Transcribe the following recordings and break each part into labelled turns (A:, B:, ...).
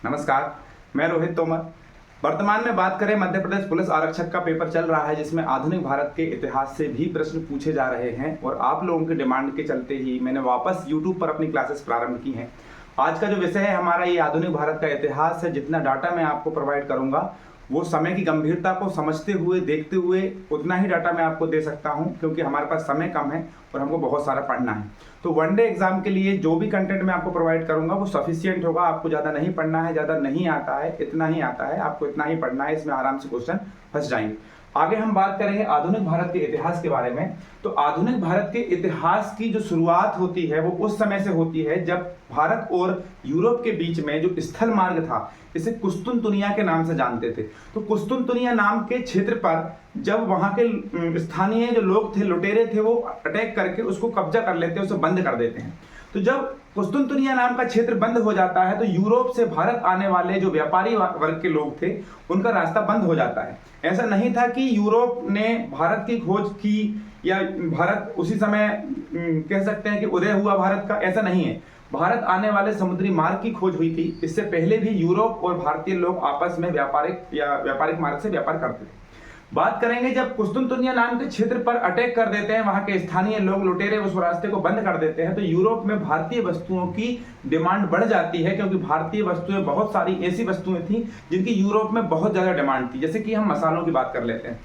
A: नमस्कार, मैं रोहित तोमर। वर्तमान में बात करें, मध्य प्रदेश पुलिस आरक्षक का पेपर चल रहा है जिसमें आधुनिक भारत के इतिहास से भी प्रश्न पूछे जा रहे हैं और आप लोगों की डिमांड के चलते ही मैंने वापस YouTube पर अपनी क्लासेस प्रारंभ की हैं। आज का जो विषय है हमारा ये आधुनिक भारत का इतिहास है। जितना डाटा मैं आपको प्रोवाइड करूंगा वो समय की गंभीरता को समझते हुए, देखते हुए उतना ही डाटा मैं आपको दे सकता हूं, क्योंकि हमारे पास समय कम है और हमको बहुत सारा पढ़ना है। तो वनडे एग्जाम के लिए जो भी कंटेंट मैं आपको प्रोवाइड करूंगा वो सफिशिएंट होगा। आपको ज़्यादा नहीं पढ़ना है, ज़्यादा नहीं आता है, इतना ही आता है, आपको इतना ही पढ़ना है। इसमें आराम से क्वेश्चन फंस जाएंगे। आगे हम बात करेंगे आधुनिक भारत के इतिहास के बारे में। तो आधुनिक भारत के इतिहास की जो शुरुआत होती है वो उस समय से होती है जब भारत और यूरोप के बीच में जो स्थल मार्ग था, इसे कुस्तुनतुनिया के नाम से जानते थे। तो कुस्तुनतुनिया नाम के क्षेत्र पर जब वहां के स्थानीय जो लोग थे, लुटेरे थे, वो अटैक करके उसको कब्जा कर लेते हैं, उसे बंद कर देते हैं। तो जब कुस्तुनतुनिया नाम का क्षेत्र बंद हो जाता है तो यूरोप से भारत आने वाले जो व्यापारी वर्ग के लोग थे उनका रास्ता बंद हो जाता है। ऐसा नहीं था कि यूरोप ने भारत की खोज की या भारत उसी समय कह सकते हैं कि उदय हुआ भारत का, ऐसा नहीं है। भारत आने वाले समुद्री मार्ग की खोज हुई थी। इससे पहले भी यूरोप और भारतीय लोग आपस में व्यापारिक मार्ग से व्यापार करते थे। बात करेंगे जब कुस्तुनतुनिया नाम के क्षेत्र पर अटैक कर देते हैं, वहां के स्थानीय लोग, लुटेरे उस रास्ते को बंद कर देते हैं, तो यूरोप में भारतीय वस्तुओं की डिमांड बढ़ जाती है, क्योंकि भारतीय वस्तुएं, बहुत सारी ऐसी वस्तुएं थी जिनकी यूरोप में बहुत ज्यादा डिमांड थी। जैसे कि हम मसालों की बात कर लेते हैं।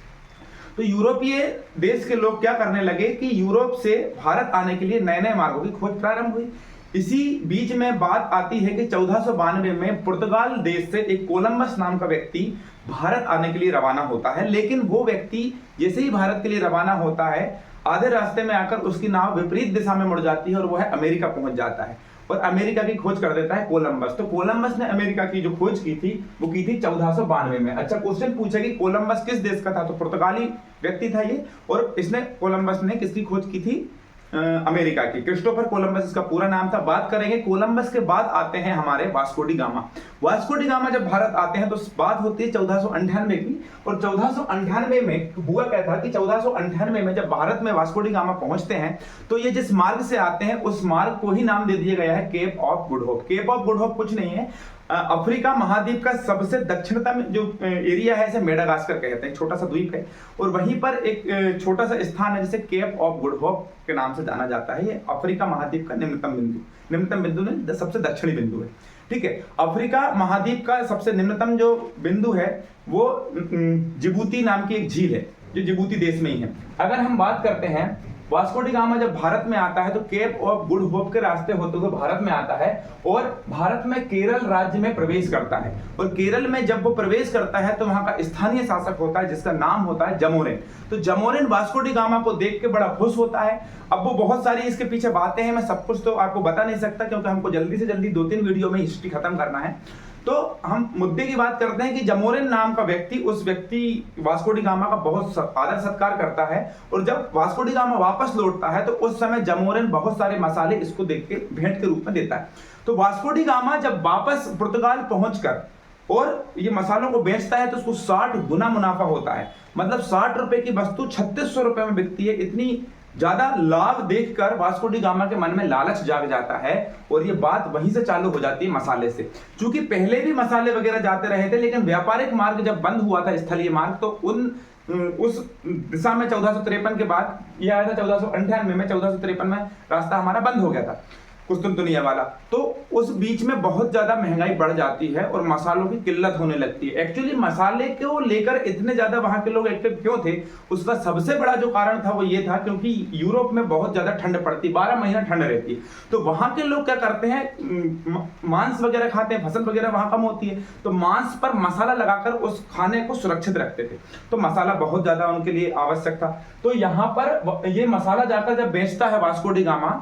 A: तो यूरोपीय देश के लोग क्या करने लगे कि यूरोप से भारत आने के लिए नए नए मार्गों की खोज प्रारंभ हुई। इसी बीच में बात आती है कि 1492 में पुर्तगाल देश से एक कोलंबस नाम का व्यक्ति भारत आने के लिए रवाना होता है। लेकिन वो व्यक्ति जैसे ही भारत के लिए रवाना होता है, आधे रास्ते में आकर उसकी नाव विपरीत दिशा में मुड़ जाती है और वह अमेरिका पहुंच जाता है और अमेरिका की खोज कर देता है कोलंबस। तो कोलंबस ने अमेरिका की जो खोज की थी वो की थी 1492 में। अच्छा, क्वेश्चन पूछा कि कोलंबस किस देश का था, तो पुर्तगाली व्यक्ति था ये, और इसने कोलंबस ने किसकी खोज की थी? अमेरिका की। क्रिस्टोफर कोलंबस इसका पूरा नाम था। बात करेंगे कोलंबस के बाद आते हैं हमारे Vasco D gamma. Vasco D gamma जब भारत आते हैं तो बात होती है 1498 की। और 1498 में हुआ क्या था कि 1498 में जब भारत में वास्को डी गामा पहुंचते हैं तो ये जिस मार्ग से आते हैं उस मार्ग को ही नाम दे दिया गया है Cape of Good Hope. Cape of Good Hope कुछ नहीं है, अफ्रीका महाद्वीप का सबसे दक्षिणतम जो एरिया है, इसे मेडागास्कर कहते हैं, छोटा सा द्वीप है, और वहीं पर एक छोटा सा स्थान है जिसे केप ऑफ गुड होप के नाम से जाना जाता है। ये अफ्रीका महाद्वीप का निम्नतम बिंदु नहीं, सबसे दक्षिणी बिंदु है। ठीक है, अफ्रीका महाद्वीप का सबसे निम्नतम जो बिंदु है वो जिबूती नाम की एक झील है जो जिबूती देश में ही है। अगर हम बात करते हैं वास्को डी गामा जब भारत में आता है तो केप ऑफ गुड होप के रास्ते होते हुए भारत में आता है और भारत में केरल राज्य में प्रवेश करता है। और केरल में जब वो प्रवेश करता है तो वहां का स्थानीय शासक होता है जिसका नाम होता है जमोरिन। तो जमोरिन वास्को डी गामा को देख के बड़ा खुश होता है। अब वो बहुत सारी इसके पीछे बातें हैं, मैं सब कुछ तो आपको बता नहीं सकता क्योंकि हमको जल्दी से जल्दी 2-3 वीडियो में हिस्ट्री खत्म करना है। तो हम मुद्दे की बात करते हैं कि जमोरिन नाम का व्यक्ति, उस व्यक्ति वास्को डी गामा का बहुत आदर सत्कार करता है। और जब वास्को डी गामा वापस लौटता है तो उस समय जमोरिन बहुत सारे मसाले इसको देख के भेंट के रूप में देता है। तो वास्को डी गामा जब वापस पुर्तगाल पहुंचकर और ये मसालों को बेचता है तो उसको 60 गुना मुनाफा होता है। मतलब 60 रुपए की वस्तु 3600 रुपए में बिकती है। इतनी ज्यादा लाभ देखकर वास्को डी गामा के मन में लालच जाग जाता है और ये बात वहीं से चालू हो जाती है मसाले से। क्योंकि पहले भी मसाले वगैरह जाते रहे थे, लेकिन व्यापारिक मार्ग जब बंद हुआ था, स्थलीय मार्ग, तो उस दिशा में 1453 के बाद यह आया था 1498 में। 1453 में रास्ता हमारा बंद हो गया था कुस्तुनतुनिया वाला। तो उस बीच में बहुत ज्यादा महंगाई बढ़ जाती है और मसालों की किल्लत होने लगती है। एक्चुअली मसाले को लेकर इतने ज्यादा वहां के लोग एक्टिव क्यों थे, उसका सबसे बड़ा जो कारण था वो ये था क्योंकि यूरोप में बहुत ज्यादा ठंड पड़ती, 12 महीना ठंड रहती है। तो वहां के लोग क्या करते हैं, मांस वगैरह खाते हैं, फसल वगैरह वहां कम होती है, तो मांस पर मसाला लगाकर उस खाने को सुरक्षित रखते थे। तो मसाला बहुत ज्यादा उनके लिए आवश्यक था। तो यहाँ पर ये मसाला जाकर जब बेचता है वास्को डी गामा,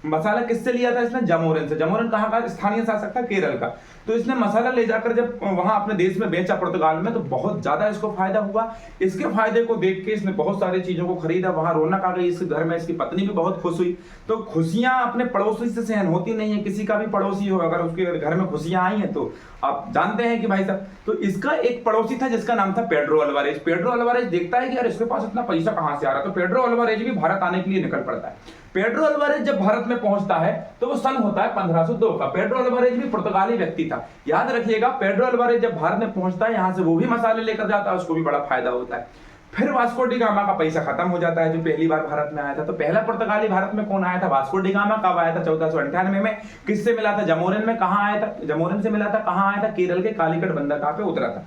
A: मसाला किससे लिया था इसने? जमोरिन से। जमोरिन कहाँ का? स्थानीय शासक था, केरल का। तो इसने मसाला ले जाकर जब वहां अपने देश में बेचा पुर्तगाल में, तो बहुत ज्यादा इसको फायदा हुआ। इसके फायदे को देख के इसने बहुत सारी चीजों को खरीदा। वहां रौनक आ गई इसके घर में, इसकी पत्नी भी बहुत खुश हुई। तो खुशियां अपने पड़ोसी से सहन होती नहीं है, किसी का भी पड़ोसी हो, अगर उसके घर में खुशियां आई हैं तो आप जानते हैं कि भाई साहब। तो इसका एक पड़ोसी था जिसका नाम था पेड्रो अल्वारेज। पेड्रो अल्वारेज देखता है कि यार इसके पास इतना पैसा कहां से आ रहा है, तो पेड्रो अल्वारेज भी भारत आने के लिए निकल पड़ता है। पेड्रो अल्वारेज जब भारत में पहुंचता है तो वो सन होता है 1502 का। पेड्रो अल्वारेज भी पुर्तगाली व्यक्ति था, याद रखिएगा। पेड्रो अल्वारेज जब भारत में पहुंचता है, यहां से वो भी मसाले लेकर जाता है, उसको भी बड़ा फायदा होता है। फिर वास्को डी गामा का पैसा खत्म हो जाता है, जो पहली बार भारत में आया था। तो पहला पुर्तगाली भारत में कौन आया था? Vasco D gamma. कब आया था? 1498 में। किससे मिला था? जमोरिन में। कहां आया था? जमोरिन से मिला था। कहां आया था? केरल के कालीकट बंदरगाह पे उतरा था।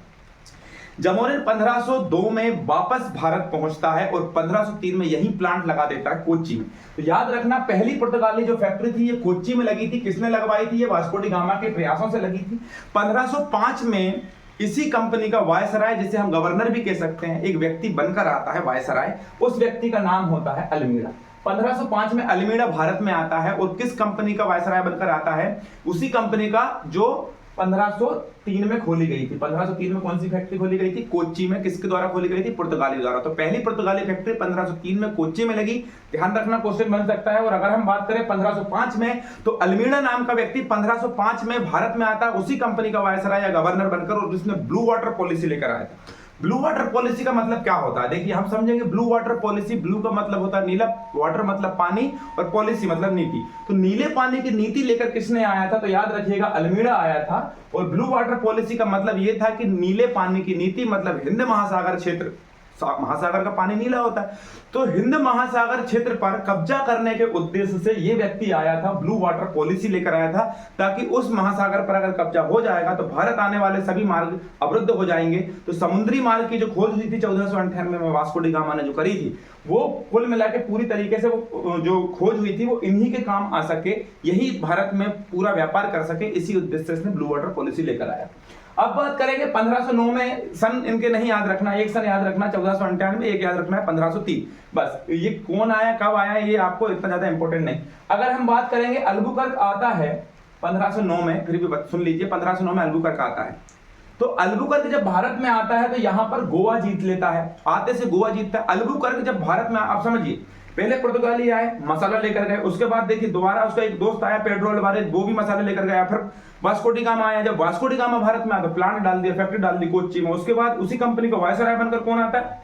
A: जमोरिन 1502 में वापस भारत पहुंचता है और 1503 में यही प्लांट लगा देता है कोच्चि में। तो याद रखना, पहली पुर्तगाली जो फैक्ट्री थी ये कोच्चि में लगी थी। किसने लगवाई थी? ये वास्को डी गामा के प्रयासों से लगी थी। 1505 में इसी कंपनी का वायसराय, जिसे हम गवर्नर भी कह सकते हैं, एक व्यक्ति बनकर आता है वायसराय। उस व्यक्ति का नाम होता है अल्मीड़ा। 1505 में अल्मीड़ा भारत में आता है और किस कंपनी का वायसराय बनकर आता है? उसी कंपनी का जो 1503 में खोली गई थी। 1503 में कौन सी फैक्ट्री खोली गई थी? कोच्चि में। किसके द्वारा खोली गई थी? पुर्तगाली द्वारा। तो पहली पुर्तगाली फैक्ट्री 1503 में कोच्चि में लगी। ध्यान रखना, क्वेश्चन बन सकता है। और अगर हम बात करें 1505 में, तो अल्मीड़ा नाम का व्यक्ति 1505 में भारत में आता है उसी कंपनी का वायसराय या गवर्नर बनकर, और जिसने ब्लू वाटर पॉलिसी लेकर आया था। ब्लू वाटर पॉलिसी का मतलब क्या होता है? देखिए, हम समझेंगे ब्लू वाटर पॉलिसी। ब्लू का मतलब होता है नीला, वाटर मतलब पानी, और पॉलिसी मतलब नीति। तो नीले पानी की नीति लेकर किसने आया था? तो याद रखिएगा, अल्मीड़ा आया था। और ब्लू वाटर पॉलिसी का मतलब यह था कि नीले पानी की नीति मतलब हिंद महासागर क्षेत्र, महासागर का पानी नीला होता है, तो हिंद महासागर क्षेत्र पर कब्जा करने के उद्देश्य से यह व्यक्ति आया था, ब्लू वाटर पॉलिसी लेकर आया था, ताकि उस महासागर पर अगर कब्जा हो जाएगा तो भारत आने वाले सभी मार्ग अवरुद्ध हो जाएंगे। तो समुद्री मार्ग की जो खोज हुई थी 1498 में वास्को डी गामा ने जो करी थी, वो कुल मिला के पूरी तरीके से वो जो खोज हुई थी वो इन्हीं के काम आ सके, यही भारत में पूरा व्यापार कर सके, इसी उद्देश्य से इसने ब्लू वाटर पॉलिसी लेकर आया। अब बात करेंगे 1509 में। सन इनके नहीं याद रखना, एक सन याद रखना 1498 में, एक याद रखना है 1503। बस ये कौन आया, कब आया, ये आपको इतना ज्यादा इंपॉर्टेंट नहीं। अगर हम बात करेंगे, अल्बुकर्क आता है 1509 में, फिर भी सुन लीजिए, 1509 में अल्बुकर्क आता है। तो अल्बुकर्क जब भारत में आता है तो यहां पर गोवा जीत लेता है, आते से गोवा जीतता है। अल्बुकर्क जब भारत में, आप समझिए, पहले पुर्तगाली आए, मसाला लेकर गए, उसके बाद देखिए दोबारा उसका एक दोस्त आया पेड्रो अल्वारेज, वो भी मसाले लेकर गया। फिर वास्को डी गामा आया, जब वास्को डी गामा भारत में आया तो प्लांट डाल दिया, फैक्ट्री डाल दी कोच्चि में। उसके बाद उसी कंपनी का वायसराय बनकर कौन आता है?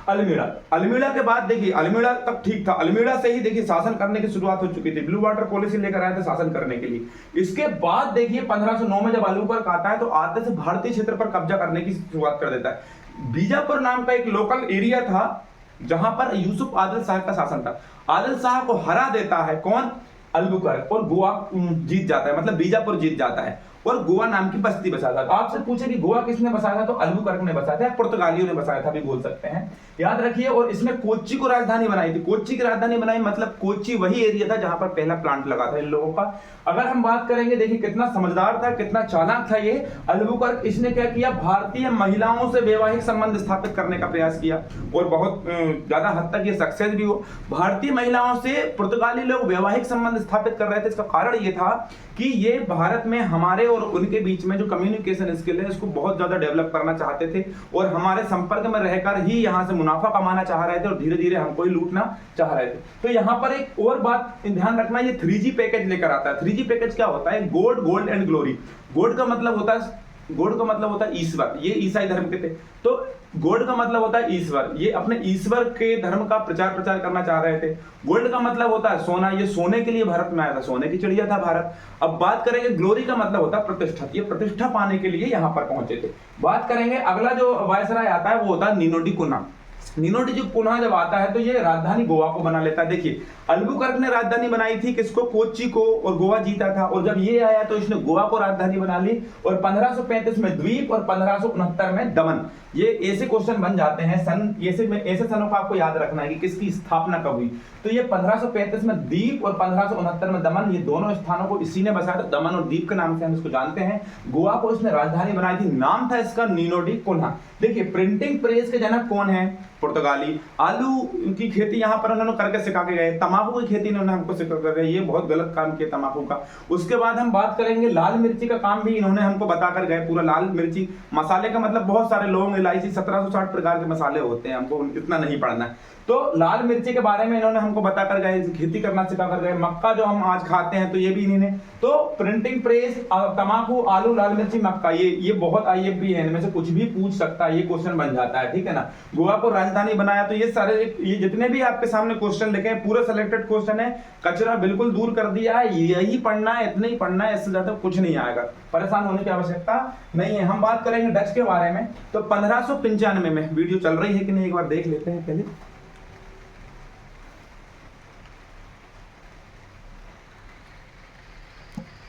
A: अल्मीड़ा। अल्मीड़ा के बाद देखिए, अल्मीड़ा तक ठीक था, अल्मीड़ा से ही देखिए शासन करने की शुरुआत हो चुकी थी, ब्लू वाटर पॉलिसी लेकर आए थे शासन करने के लिए। इसके बाद देखिए 1509 में जब अल्बुकर्क आता है तो आते से भारतीय क्षेत्र पर कब्जा करने की शुरुआत कर देता है। बीजापुर नाम का एक लोकल एरिया था जहां पर यूसुफ आदिल शाह का शासन था। आदिल शाह को हरा देता है कौन? अल्बुकर्क, और गोवा जीत जाता है, मतलब बीजापुर जीत जाता है और गोवा नाम की बस्ती बसाता है। तो आपसे पूछे कि गोवा किसने बसाया था, तो अल्बुकर्क ने बसाया था, पुर्तगालियों ने बसाया था भी बोल सकते हैं, याद रखिए। और इसमें कोच्चि को राजधानी बनाई थी। कोच्चि की राजधानी बनाई मतलब कोच्चि वही एरिया था जहां पर पहला प्लांट लगा था इन लोगों का। अगर हम बात करेंगे, देखिए कितना समझदार था, कितना चालाक था ये अल्बुकर्क। इसने क्या किया? भारतीय महिलाओं से वैवाहिक संबंध स्थापित करने का प्रयास किया और बहुत ज्यादा हद तक ये सक्सेस भी हो। भारतीय महिलाओं से पुर्तगाली लोग वैवाहिक संबंध स्थापित कर रहे थे। इसका कारण ये था कि ये भारत में हमारे और उनके बीच में जो कम्युनिकेशन स्किल है इसको बहुत ज्यादा डेवलप करना चाहते थे और हमारे संपर्क में रहकर ही यहाँ से मुनाफा कमाना चाह रहे थे और धीरे धीरे हमको ही लूटना चाह रहे थे। तो यहाँ पर एक और बात ध्यान रखना, ये 3G पैकेज लेकर आता है। 3G पैकेज क्या होता है? गोड, गोल्ड एंड ग्लोरी। गोड का मतलब होता है ईश्वर, ये ईसाई धर्म के थे। तो गोल्ड का मतलब होता है ईश्वर, ये अपने ईश्वर के धर्म का प्रचार करना चाह रहे थे। गोल्ड का मतलब होता है सोना, ये सोने के लिए भारत में आया था, सोने की चिड़िया था भारत। अब बात करेंगे ग्लोरी का मतलब होता है प्रतिष्ठा, ये प्रतिष्ठा पाने के लिए यहाँ पर पहुंचे थे। बात करेंगे, अगला जो वायसराय आता है वो होता है निनो डी कुन्हा। निनो डी कुन्हा जब आता है तो ये राजधानी गोवा को बना लेता है। देखिए, अल्बुकर्क ने राजधानी बनाई थी किसको? कोच्चि को, और गोवा जीता था। और जब ये आया तो इसने गोवा को राजधानी बना ली और 1535 में द्वीप और 1569 में दमन। ये ऐसे क्वेश्चन बन जाते हैं, सन ऐसे सनों का आपको याद रखना है कि किसकी स्थापना कब हुई। तो ये 1535 में द्वीप और 1569 में दमन, ये दोनों स्थानों को इसी ने बसाया था। दमन और द्वीप के नाम से हम इसको जानते हैं। गोवा को इसने राजधानी बनाई थी, नाम था इसका निनो डी कुन्हा। देखिए, प्रिंटिंग प्रेस के जनक कौन है? पुर्तगाली। आलू की खेती यहाँ पर उन्होंने करके सिखा के गए। तंबाकू की खेती इन्होंने हमको सिखा कर गए, ये बहुत गलत काम किया तंबाकू का। उसके बाद हम बात करेंगे लाल मिर्ची का काम भी इन्होंने हमको बताकर गए, पूरा लाल मिर्ची। मसाले का मतलब बहुत सारे लौंग, इलायची, 1760 प्रकार के मसाले होते हैं, हमको इतना नहीं पढ़ना है। तो लाल मिर्ची के बारे में इन्होंने हमको बताकर गए, खेती करना सिखा कर गए, मक्का जो हम आज खाते हैं तो ये भी इन्हीं ने, तो प्रिंटिंग प्रेस, तंबाकू, आलू, लाल मिर्ची, मक्का, ये बहुत IMP है, इनमें से कुछ भी पूछ सकता है, ये क्वेश्चन बन जाता है, ठीक है ना। गोवा को राजधानी बनाया, तो ये सारे, ये जितने भी आपके सामने क्वेश्चन लिखे हैं पूरा सिलेक्टेड क्वेश्चन है, कचरा बिल्कुल दूर कर दिया है, यही पढ़ना है, इतना ही पढ़ना है, इससे ज्यादा कुछ नहीं आएगा, परेशान होने की आवश्यकता नहीं है। हम बात करेंगे डच के बारे में, तो 1595 में, वीडियो चल रही है कि नहीं एक बार देख लेते हैं पहले।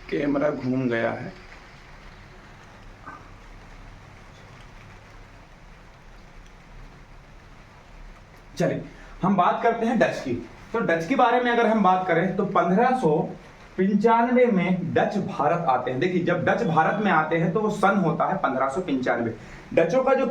A: कैमरा घूम गया है, चलिए हम बात करते हैं डच की। तो डच के बारे में अगर हम बात करें तो 1595 में डच भारत आते हैं। देखिए जब डच भारत में आते हैं तो वो सन होता है 1595। डचों का जो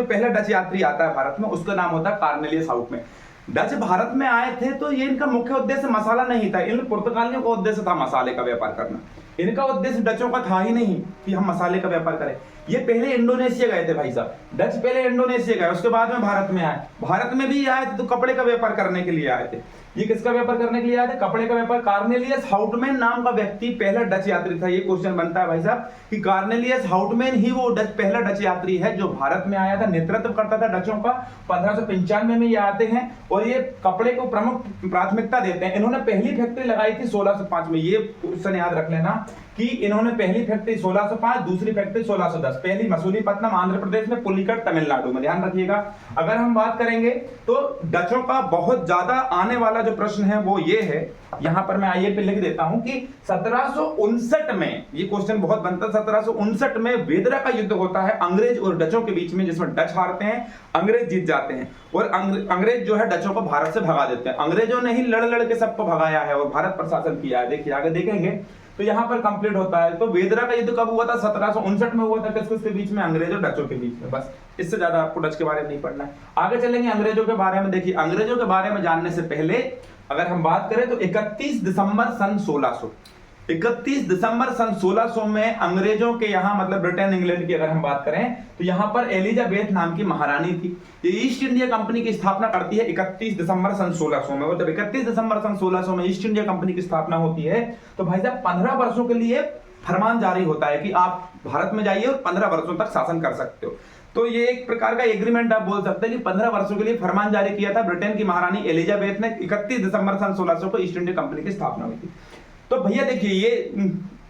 A: पहला डच यात्री आता है भारत में, उसका नाम होता है कार्नेलियस हाउटमैन। डच भारत में आए थे तो ये इनका मुख्य उद्देश्य मसाला नहीं था, इन पुर्तगालियों का उद्देश्य था मसाले का व्यापार करना। इनका उद्देश्य डचों का था ही नहीं कि हम मसाले का व्यापार करें। ये पहले इंडोनेशिया गए थे भाई साहब, डच पहले इंडोनेशिया गए, उसके बाद में भारत में आए। भारत में भी आए थे तो कपड़े का व्यापार करने के लिए आए थे। ये किसका व्यापार करने के लिए आए थे? कपड़े का व्यापार। कार्नेलियस हाउटमैन नाम का व्यक्ति पहला डच यात्री था। ये क्वेश्चन बनता है भाई साहब कि कार्नेलियस हाउटमैन ही वो पहला डच यात्री है जो भारत में आया था, नेतृत्व करता था डचों का। 1595 में ये आते हैं और ये कपड़े को प्रमुख प्राथमिकता देते हैं। इन्होंने पहली फैक्ट्री लगाई थी 1605 में। ये क्वेश्चन याद रख लेना कि इन्होंने पहली फैक्ट्री 1605, दूसरी फैक्ट्री 1610। पहली मसूलीपट्टनम आंध्र प्रदेश में, पुलिकट तमिलनाडु में। ध्यान रखिएगा। अगर हम बात करेंगे तो डचों का बहुत ज्यादा आने वाला जो प्रश्न है वो ये है, यहां पर मैं आइए पे लिख देता हूं कि 1759 में ये क्वेश्चन बहुत बनता है। 1759 में वेदरा का युद्ध होता है अंग्रेज और डचों के बीच में, जिसमें डच हारते हैं, अंग्रेज जीत जाते हैं और अंग्रेज जो है डचों को भारत से भगा देते हैं। अंग्रेजों ने ही लड़ लड़ के सबको भगाया है और भारत पर शासन किया है। देखिए आगे देखेंगे तो यहां पर कंप्लीट होता है। तो वेदरा का युद्ध कब हुआ था? 1759 में हुआ था। किसके बीच में? अंग्रेज और डचों के बीच में। बस इससे ज्यादा आपको डच के बारे में नहीं पढ़ना है। आगे चलेंगे अंग्रेजों के बारे में। देखिए अंग्रेजों के बारे में जानने से पहले अगर हम बात करें तो 31 दिसंबर सन 1600 में अंग्रेजों के यहां, मतलब ब्रिटेन इंग्लैंड की अगर हम बात करें तो यहां पर एलिजाबेथ नाम की महारानी थी। ये ईस्ट इंडिया कंपनी की स्थापना करती है 31 दिसंबर सन 1600 में। और जब 31 दिसंबर सन 1600 में ईस्ट इंडिया कंपनी की स्थापना होती है तो भाई साहब 15 वर्षों के लिए फरमान जारी होता है कि आप भारत में जाइए और 15 वर्षों तक शासन कर सकते हो। तो ये एक प्रकार का एग्रीमेंट आप बोल सकते हैं कि 15 वर्षों के लिए फरमान जारी किया था ब्रिटेन की महारानी एलिजाबेथ ने। 31 दिसंबर सन 1600 को ईस्ट इंडिया कंपनी की स्थापना हुई थी। तो भैया देखिए ये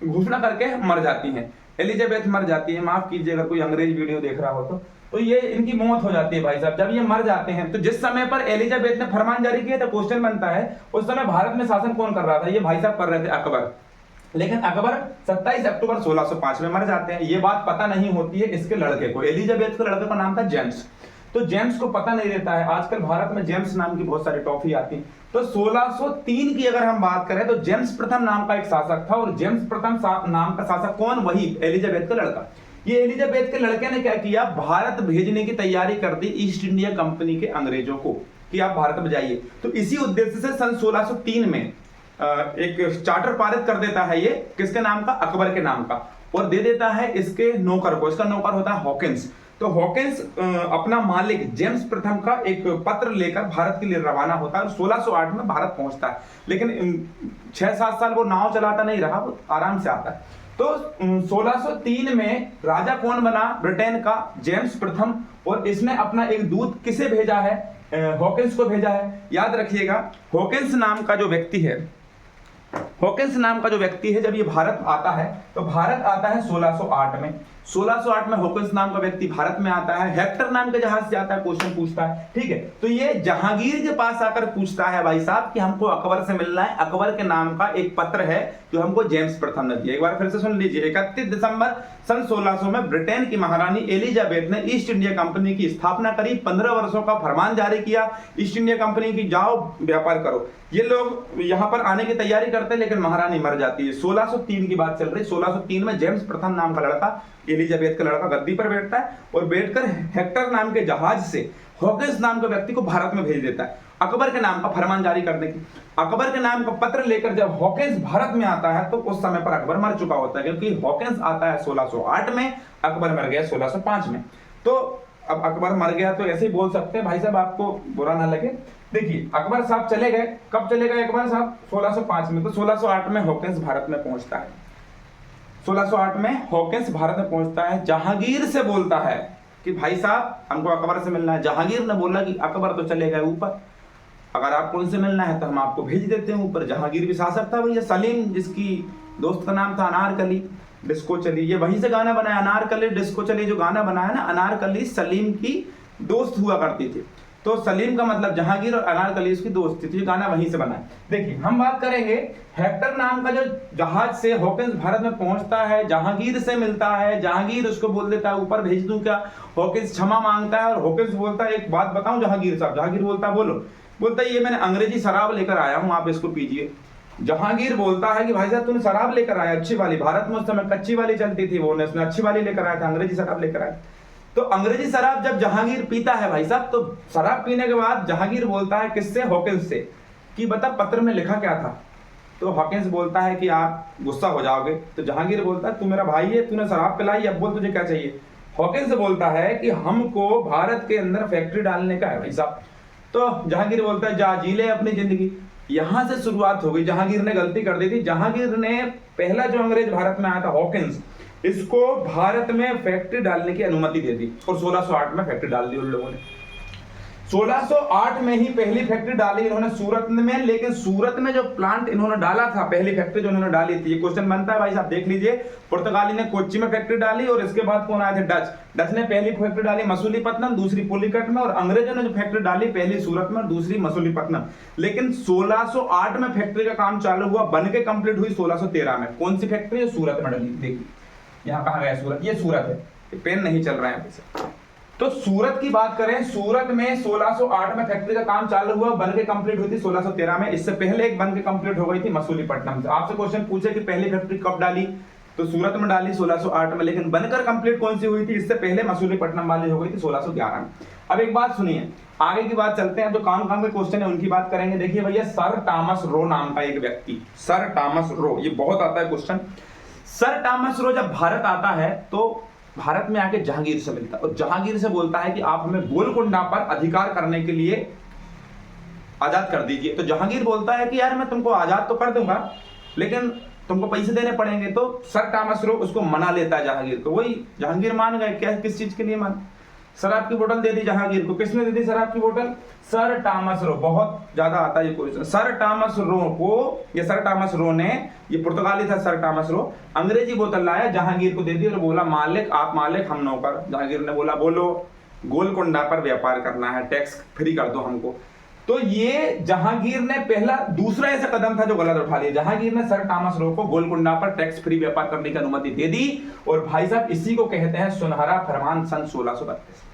A: घोषणा करके मर जाती हैं, एलिजाबेथ मर जाती है। माफ कीजिए अगर कोई अंग्रेज वीडियो देख रहा हो तो ये इनकी मौत हो जाती है भाई साहब। जब ये मर जाते हैं तो जिस समय पर एलिजाबेथ ने फरमान जारी किया था, क्वेश्चन बनता है उस समय भारत में शासन कौन कर रहा था? ये भाई साहब कर रहे थे अकबर। लेकिन अकबर 27 अक्टूबर 1605 में मर जाते हैं। ये बात पता नहीं होती है इसके लड़के को। एलिजाबेथ के लड़के का नाम था जेम्स। तो जेम्स को पता नहीं रहता है। आजकल भारत में जेम्स नाम की बहुत सारी टॉफी आती है। तो 1603 की अगर हम बात करें तो जेम्स प्रथम नाम का एक शासक था। और जेम्स प्रथम नाम का शासक कौन? वही एलिजाबेथ का लड़का। ये एलिजाबेथ के लड़के ने क्या किया? भारत भेजने की तैयारी कर दी ईस्ट इंडिया कंपनी के अंग्रेजों को कि आप भारत में जाइए। तो इसी उद्देश्य से सन 1603 में एक चार्टर पारित कर देता है ये, किसके नाम का? अकबर के नाम का। और दे देता है इसके नौकर को। इसका नौकर होता है हॉकिंस। तो हॉकिंस अपना मालिक जेम्स प्रथम का एक पत्र लेकर भारत के लिए रवाना होता है और 1608 में भारत पहुंचता है। लेकिन 6-7 साल वो नाव चलाता नहीं रहा, वो आराम से आता है। तो 1603 में राजा कौन बना? ब्रिटेन का जेम्स प्रथम। और इसने अपना एक दूत किसे भेजा है? हॉकिंस को भेजा है। याद रखिएगा हॉकिंस नाम का जो व्यक्ति है, हॉकिंस नाम का जो व्यक्ति है, जब ये भारत आता है तो भारत आता है 1608 में। 1608 में हॉकिंस नाम का व्यक्ति भारत में आता है। हेक्टर नाम के जहाज से आता है, क्वेश्चन पूछता है, ठीक है। तो ये जहांगीर के पास आकर पूछता है भाई साहब कि हमको अकबर से मिलना है। अकबर के नाम का एक पत्र है जो हमको जेम्स प्रथम ने दिया। एक बार फिर से सुन लीजिए। 31 दिसंबर सन 1600 में ब्रिटेन की महारानी एलिजाबेथ ने ईस्ट इंडिया कंपनी की स्थापना करी। 15 वर्षों का फरमान जारी किया ईस्ट इंडिया कंपनी की, जाओ व्यापार करो। ये लोग यहाँ पर आने की तैयारी करते हैं लेकिन महारानी मर जाती है। 1603 की बात चल रही। 1603 में जेम्स प्रथम नाम का लड़का, एलिजाबेथ का लड़का, गद्दी पर बैठता है और बैठकर हेक्टर नाम के जहाज से हॉकिंस नाम के व्यक्ति को भारत में भेज देता है अकबर के नाम का फरमान जारी करने की। अकबर के नाम का पत्र लेकर जब हॉकिंस भारत में आता है तो उस समय पर अकबर मर चुका होता है, क्योंकि हॉकिंस आता है 1608 में, अकबर मर गया 1605 में। तो अब अकबर मर गया तो ऐसे ही बोल सकते हैं भाई साहब, आपको बुरा ना लगे। देखिए अकबर साहब चले गए, कब चले गए अकबर साहब? 1605 में। तो 1608 में हॉकिंस भारत में पहुंचता है। 1608 में हॉकिंस भारत में पहुंचता है, जहांगीर से बोलता है कि भाई साहब हमको अकबर से मिलना है। जहांगीर ने बोला कि अकबर तो चले गए ऊपर, अगर आपको उनसे मिलना है तो हम आपको भेज देते हैं ऊपर। जहांगीर भी शासक था भैया। सलीम, जिसकी दोस्त का नाम था अनारकली डिस्को चली, ये वहीं से गाना बनाया। अनारकली डिस्को चली जो गाना बनाया ना, अनारकली सलीम की दोस्त हुआ करती थी। तो सलीम का मतलब जहांगीर और अनारकली उसकी दोस्त थी, तो ये गाना वहीं से बना है। देखिए हम बात करेंगे हेक्टर नाम का जो जहाज से हॉकिंस भारत में पहुंचता है, जहांगीर से मिलता है। जहांगीर उसको बोल देता है ऊपर भेज दूं क्या? हॉकिंस क्षमा मांगता है और हॉकिंस बोलता है एक बात बताऊं जहांगीर साहब। जहांगीर बोलता है बोलो। बोलता है ये मैंने अंग्रेजी शराब लेकर आया हूं, आप इसको पीजिए। जहांगीर बोलता है कि भाई साहब तूने शराब लेकर आया अच्छी वाली, भारत में उस समय कच्ची वाली चलती थी, वो उसने अच्छी वाली लेकर आया था, अंग्रेजी शराब लेकर आया। तो अंग्रेजी शराब जब जहांगीर पीता है भाई साहब, तो शराब पीने के बाद जहांगीर बोलता है किससे? हॉकिंस से, कि बता पत्र में लिखा क्या था? तो हॉकिंस बोलता है कि आप गुस्सा हो जाओगे। तो जहांगीर बोलता है तू मेरा भाई है, तूने शराब पिलाई, अब बोल तुझे क्या चाहिए? हॉकिंस बोलता है कि हमको भारत के अंदर फैक्ट्री डालने का है भाई साहब। तो जहांगीर बोलता है जा जी ले अपनी जिंदगी। यहां से शुरुआत हो गई। जहांगीर ने गलती कर दी थी। जहांगीर ने पहला जो अंग्रेज भारत में आया था हॉकिंस, इसको भारत में फैक्ट्री डालने की अनुमति दे दी और 1608 में फैक्ट्री डाल दी उन लोगों ने। 1608 में ही पहली फैक्ट्री डाली इन्होंने सूरत में। लेकिन सूरत में जो प्लांट इन्होंने डाला था, पहली फैक्ट्री जो इन्होंने डाली थी, ये क्वेश्चन बनता है भाई साहब, देख लीजिए। पुर्तगाली ने कोच्चि में फैक्ट्री डाली और इसके बाद कौन आए थे? डच। डच ने पहली फैक्ट्री डाली मसूलीपट्टनम, दूसरी पुलिकट में, और अंग्रेजों ने जो फैक्ट्री डाली पहली सूरत में और दूसरी मसूलीपट्टनम। लेकिन 1608 में फैक्ट्री का काम चालू हुआ, बन के कंप्लीट हुई 1613 में। कौन सी फैक्ट्री? सूरत में डली। देखिए यहाँ कहा गया सूरत, ये सूरत है, पेन नहीं चल रहा है। तो सूरत की बात करें, सूरत में 1608 में फैक्ट्री का काम चालू हुआ, बन के कंप्लीट हुई थी 1613 में। इससे पहले एक बन के कंप्लीट हो गई थी मसूलीपट्टनम से। आपसे क्वेश्चन पूछे कि पहली फैक्ट्री कब डाली, तो सूरत में डाली 1608 में, लेकिन बनकर कंप्लीट कौन सी हुई थी? इससे पहले मसूलीपट्टनम वाली हो गई थी 1611 में। अब एक बात सुनिए, आगे की बात चलते हैं। जो काम के क्वेश्चन है उनकी बात करेंगे। देखिए भैया, सर टॉमस रो नाम का एक व्यक्ति, सर टॉमस रो, ये बहुत आता है क्वेश्चन। सर टॉमस रो जब भारत आता है तो भारत में आके जहांगीर से मिलता है और जहांगीर से बोलता है कि आप हमें गोलकुंडा पर अधिकार करने के लिए आजाद कर दीजिए। तो जहांगीर बोलता है कि यार मैं तुमको आजाद तो कर दूंगा, लेकिन तुमको पैसे देने पड़ेंगे। तो सर टॉमस रो उसको मना लेता है जहांगीर को। वही जहांगीर मान गए। क्या, किस चीज के लिए मान? शराब की बोतल दे दी जहांगीर को। किसने दे दी शराब की बोतल? Sir Thomas Roe. बहुत ज्यादा आता है ये क्वेश्चन। सर टॉमस रो को, ये सर टॉमस रो ने, ये पुर्तगाली था सर टॉमस रो, अंग्रेजी बोतल लाया, जहांगीर को दे दी और बोला मालिक आप मालिक, हम नौकर। जहांगीर ने बोला बोलो, गोलकुंडा पर व्यापार करना है, टैक्स फ्री कर दो हमको। तो ये जहांगीर ने पहला, दूसरा ऐसा कदम था जो गलत उठा लिया। जहांगीर ने सर टॉमस रो को गोलकुंडा पर टैक्स फ्री व्यापार करने की अनुमति दे दी। और भाई साहब इसी को कहते हैं सुनहरा फरमान सन 1632।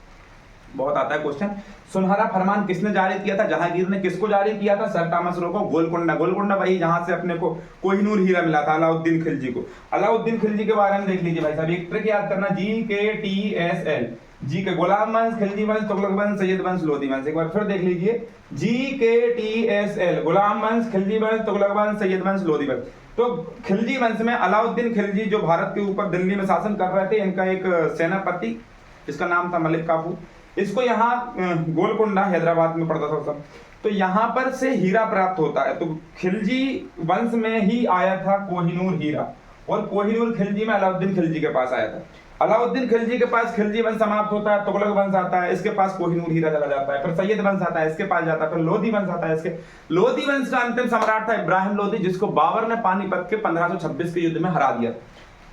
A: बहुत आता है क्वेश्चन। सुनहरा फरमान किसने जारी किया था? जहांगीर ने। किसको जारी किया था? सर टॉमस रो को। गोलकुंडा, गोलकुंडा वही जहां से अपने को कोहिनूर हीरा मिला था अलाउद्दीन खिलजी को। अलाउद्दीन खिलजी के बारे में देख लीजिए भाई साहब, एक ट्रिक याद करना, GKTSL। जी के गुलाम वंश, खिलजी वंश, तुगलक वंश, सैयद वंश, लोधी वंश। एक बार फिर देख लीजिए, GKTSL, गुलाम वंश, खिलजी वंश, तुगलक वंश, सैयद वंश, लोधी वंश। तो खिलजी वंश में अलाउद्दीन खिलजी जो भारत के ऊपर दिल्ली में शासन कर रहे थे, इनका एक सेनापति जिसका नाम था मलिक काफूर, इसको यहाँ गोलकुंडा हैदराबाद में पड़ता था सब, तो यहाँ पर से हीरा प्राप्त होता है। तो खिलजी वंश में ही आया था कोहिनूर हीरा, और कोहिनूर खिलजी में अलाउद्दीन खिलजी के पास आया था। अलाउद्दीन खिलजी के पास खिलजी वंश समाप्त होता है, तुगलक वंश आता है, इसके पास कोहिनूर हीरा चला जाता है, फिर सैयद वंश आता है, इसके पास जाता है, फिर लोधी वंश आता है। इसके लोधी वंश का अंतिम सम्राट था इब्राहिम लोधी, जिसको बाबर ने पानीपत के 1526 के युद्ध में हरा दिया।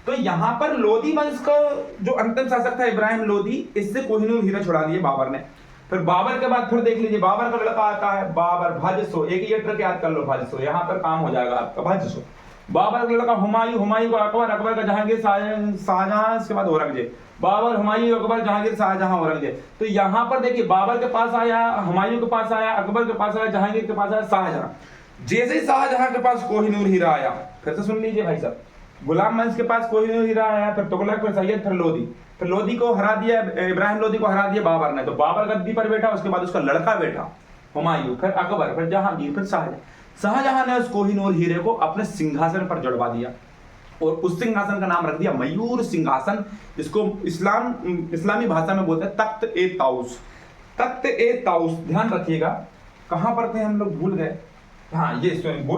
A: तो यहाँ पर लोधी वंश का जो अंतिम शासक था इब्राहिम लोधी, इससे कोहिनूर हीरा छुड़ा लिए बाबर ने। फिर बाबर के बाद फिर देख लीजिए, बाबर का लड़का आता है बाबर भाजसो। एक ये ट्रिक याद कर लो, भाजसो, यहाँ पर काम हो जाएगा आपका, भाजसो। बाबर का लड़का हुमायूं, हुमायूं को अकबर, अकबर का जहांगीर, शाहजहां, इसके बाद औरंगजेब। बाबर, हुमायूं, अकबर, जहांगीर, शाहजहां, औरंगजेब। तो यहाँ पर देखिए, बाबर के पास आया, हुमायूं के पास आया, अकबर के पास आया, जहांगीर के पास आया, शाहजहां। जैसे ही शाहजहां के पास कोहिनूर हीरा आया, फिर से सुन लीजिए भाई साहब, गुलाम वंश के पास कोहिनूर हीरा आया, फिर तुगलक, फिर सैयद, फिर लोधी। फिर लोधी को हरा दिया, इब्राहिम लोधी को हरा दिया बाबर ने। तो बाबर गद्दी पर बैठा, उसके बाद उसका लड़का बैठा हुमायूं, फिर अकबर, फिर जहांगीर, फिर शाहजहां। शाहजहां ने उस कोहिनूर हीरे को अपने सिंहासन पर जड़वा दिया और उस सिंहासन का नाम रख दिया मयूर सिंहासन, जिसको इस्लामी भाषा में बोलते हैं तख्त ए ताउस। तख्त ए ताउस, ध्यान रखिएगा कहां पर थे हम लोग, भूल गए, हाँ ये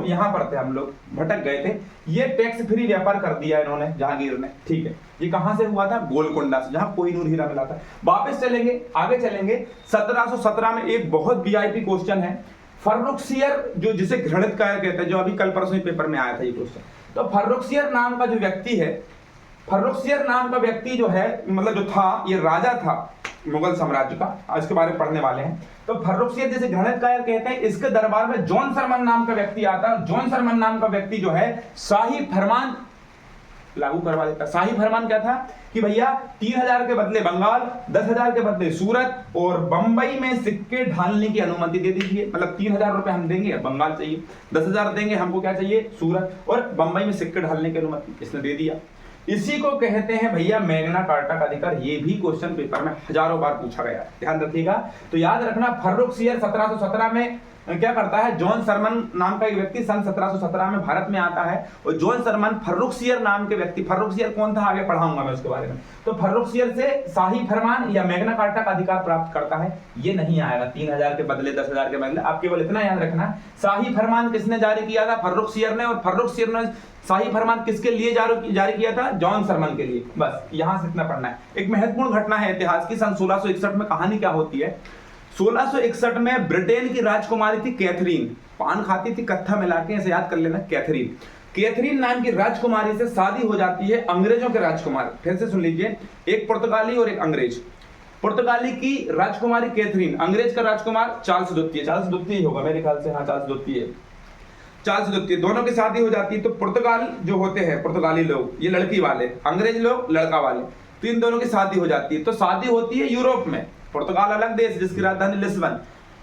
A: यहां पर थे हम लोग, भटक गए थे। ये टैक्स फ्री व्यापार कर दिया इन्होंने, जहांगीर ने, ठीक है। ये कहां से हुआ था, गोलकोंडा से, जहां कोहिनूर हीरा मिला था। वापस चलेंगे, आगे चलेंगे, 1717 में एक बहुत वीआईपी क्वेश्चन है, फर्रुखसियर, जो जिसे घृणित कायर कहते हैं, जो अभी कल परसों पेपर में आया था ये क्वेश्चन। तो फर्रुखसियर नाम का जो व्यक्ति है, फर्रुखसियर नाम का व्यक्ति जो है, मतलब जो था, ये राजा था मुगल साम्राज्य का, इसके बारे में पढ़ने वाले हैं। तो फर्रुखसियर जिसे घृणित कायर कहते हैं, इसके दरबार में जॉन सरमन नाम का व्यक्ति आता है। जॉन सरमन नाम का व्यक्ति जो है शाही फरमान लागू करवा देता। शाही फरमान क्या था कि भैया 3000 के बदले बंगाल, 10,000 के बदले सूरत और बंबई में सिक्के ढालने की अनुमति दे दीजिए। मतलब 3000 रुपए हम देंगे, बंगाल चाहिए, 10,000 देंगे, हमको क्या चाहिए, सूरत, और बंबई में सिक्के ढालने की अनुमति इसने दे दिया। इसी को कहते हैं भैया मैग्ना कार्टा का अधिकार। ये भी क्वेश्चन पेपर में हजारों बार पूछा गया है, ध्यान रखिएगा। तो याद रखना, फर्रुखसियर 1717 में क्या करता है, जॉन सरमन नाम का एक व्यक्ति सन 1717 में भारत में आता है, और जॉन सरमन फर्रुखसियर नाम के व्यक्ति, फर्रुखसियर कौन था आगे पढ़ाऊंगा मैं उसके बारे में। तो फर्रुखसियर से शाही फरमान या मैग्ना कार्टा का अधिकार प्राप्त करता है। ये नहीं आएगा 3000 के बदले 10,000 के बदले, आप केवल इतना याद रखना, शाही फरमान किसने जारी किया था, फर्रुखसियर ने, और फर्रुखसियर ने शाही फरमान किसके लिए जारी किया था, जॉन सरमन के लिए। बस यहां से इतना पढ़ना है। एक महत्वपूर्ण घटना है इतिहास की, सन 1661 में कहानी क्या होती है, 1661 में ब्रिटेन की राजकुमारी थी कैथरीन, पान खाती थी कत्था मिला के, ऐसे याद कर लेना, कैथरीन। कैथरीन नाम की राजकुमारी से शादी हो जाती है अंग्रेजों के राजकुमार, फिर से सुन लीजिए, एक पुर्तगाली और एक अंग्रेज। पुर्तगाली की राजकुमारी कैथरीन, अंग्रेज का राजकुमार चार्ल्स द्वितीय, चार्ल्स द्वितीय होगा मेरे ख्याल से, हाँ चार्ल्स द्वितीय, चार्ल्स द्वितीय, दोनों की शादी हो जाती है। तो पुर्तगाल जो होते हैं, पुर्तगाली लोग, ये लड़की वाले, अंग्रेज लोग लड़का वाले, तो इन दोनों की शादी हो जाती है। तो शादी होती है यूरोप में, पुर्तगाल अलग देश जिसकी राजधानी लिस्बन,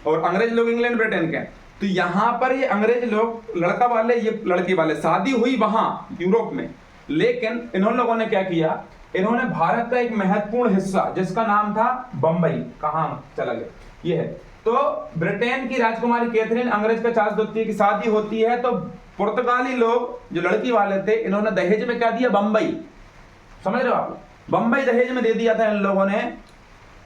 A: और अंग्रेज लोग इंग्लैंड ब्रिटेन के। तो यहां पर ये अंग्रेज लोग लड़का वाले, ये लड़की वाले, शादी हुई वहां यूरोप में। लेकिन इन्होंने लोगों ने क्या किया, इन्होंने भारत का एक महत्वपूर्ण हिस्सा जिसका नाम था बंबई, कहां चला गया, ये है। तो ब्रिटेन की राजकुमारी कैथरीन, अंग्रेज का चार्ल्स द्वितीय की शादी होती है। तो पुर्तगाली लोग जो लड़की वाले थे, इन्होंने दहेज में क्या दिया, बंबई, समझ रहे हो आप, बंबई दहेज में दे दिया था इन लोगों ने।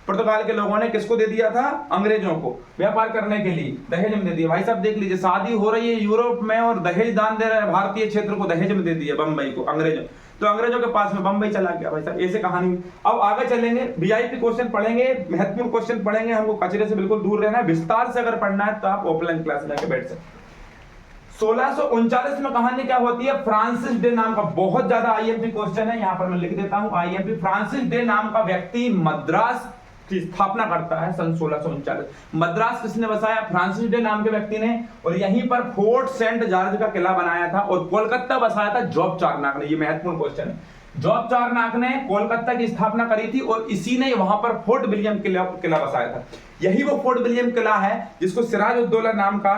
A: पुर्तगाल के लोगों ने किसको दे दिया था, अंग्रेजों को, व्यापार करने के लिए दहेज में दे दिया। भाई साहब देख लीजिए, शादी हो रही है यूरोप में और दहेज दान दे रहे हैं, भारतीय क्षेत्र को दहेज में दे दिया, बंबई को, अंग्रेजों। तो अंग्रेजों के पास में बंबई चला गया भाई साहब, ऐसे कहानी। अब आगे चलेंगे, वीआईपी क्वेश्चन पढ़ेंगे, महत्वपूर्ण क्वेश्चन पढ़ेंगे, हमको कचरे से बिल्कुल दूर रहना है। विस्तार से अगर पढ़ना है तो आप ऑफलाइन क्लास में जाके बैठ सकते। 1639 में कहानी क्या होती है, फ्रांसिस डे नाम का, बहुत ज्यादा आईएमपी क्वेश्चन है, यहां पर मैं लिख देता हूं आईएमपी। फ्रांसिस डे नाम का व्यक्ति मद्रास की स्थापना करता है सन 1639। मद्रास किसने बसाया, फ्रांसिस डे नाम के व्यक्ति ने, और यहीं पर फोर्ट सेंट जॉर्ज का किला बनाया था, और कोलकाता बसाया था जॉब चार्नाक ने। ये महत्वपूर्ण क्वेश्चन है। जॉब चार्नाक ने कोलकाता की स्थापना करी थी, और इसी ने वहां पर फोर्ट विलियम किला बसाया था। यही वो फोर्ट विलियम किला है जिसको सिराज-उद-दौला नाम का